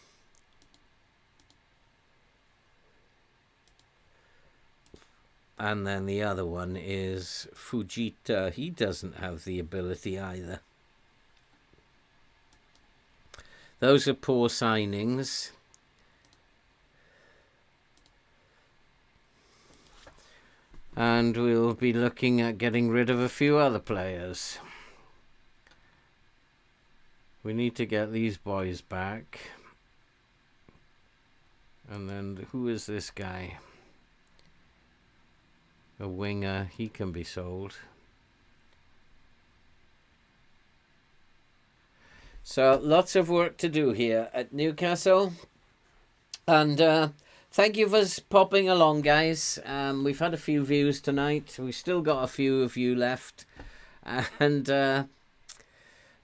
And then the other one is Fujita. He doesn't have the ability either. Those are poor signings. And we'll be looking at getting rid of a few other players. We need to get these boys back. And then who is this guy? A winger. He can be sold. So lots of work to do here at Newcastle. And thank you for popping along, guys. We've had a few views tonight. We've still got a few of you left. And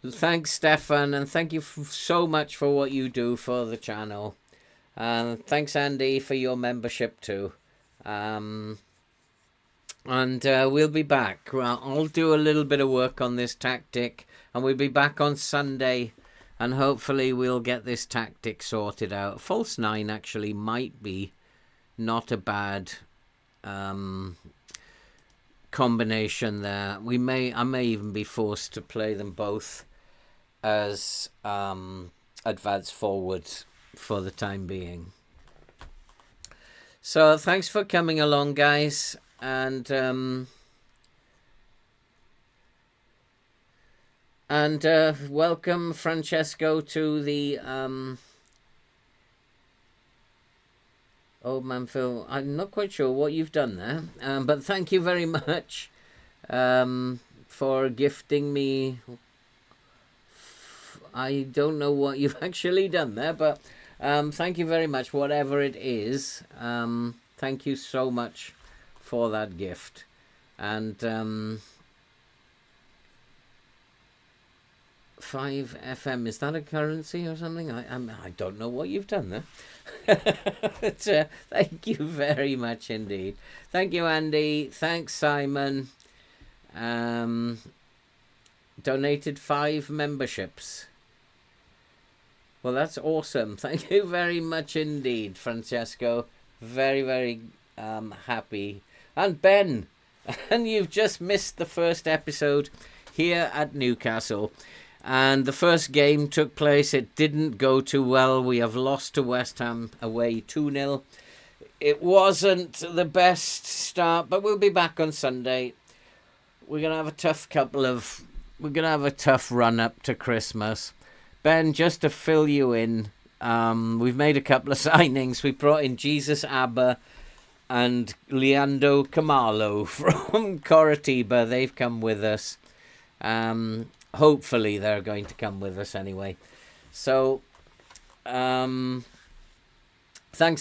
thanks, Stefan. And thank you so much for what you do for the channel. And thanks, Andy, for your membership too. And we'll be back. I'll do a little bit of work on this tactic. And we'll be back on Sunday. And hopefully we'll get this tactic sorted out. False 9 actually might be not a bad combination there. I may even be forced to play them both as advanced forwards for the time being. So thanks for coming along, guys. And welcome, Francesco, to the Old Man Phil. I'm not quite sure what you've done there, but thank you very much for gifting me. I don't know what you've actually done there, but thank you very much, whatever it is. Thank you so much for that gift. And 5 FM, is that a currency or something? I don't know what you've done there. But, thank you very much indeed. Thank you, Andy. Thanks, Simon. Donated 5 memberships. Well, that's awesome. Thank you very much indeed, Francesco. Very, very happy. And Ben, and you've just missed the first episode here at Newcastle. And the first game took place. It didn't go too well. We have lost to West Ham away 2-0. It wasn't the best start, but we'll be back on Sunday. We're going to have a tough run up to Christmas. Ben, just to fill you in, we've made a couple of signings. We brought in Jesus Abba and Leandro Camalo from Coritiba. They've come with us. Hopefully they're going to come with us anyway. So, thanks,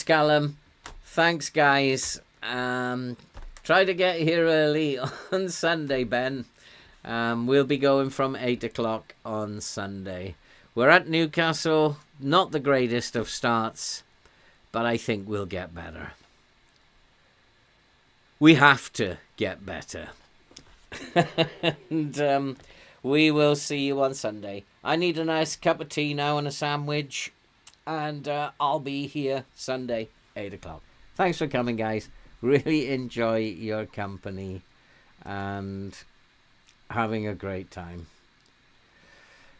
Callum. Thanks, guys. Try to get here early on Sunday, Ben. We'll be going from 8 o'clock on Sunday. We're at Newcastle. Not the greatest of starts, but I think we'll get better. We have to get better. And we will see you on Sunday. I need a nice cup of tea now and a sandwich. And I'll be here Sunday, 8 o'clock. Thanks for coming, guys. Really enjoy your company and having a great time.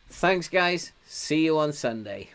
Thanks, guys. See you on Sunday.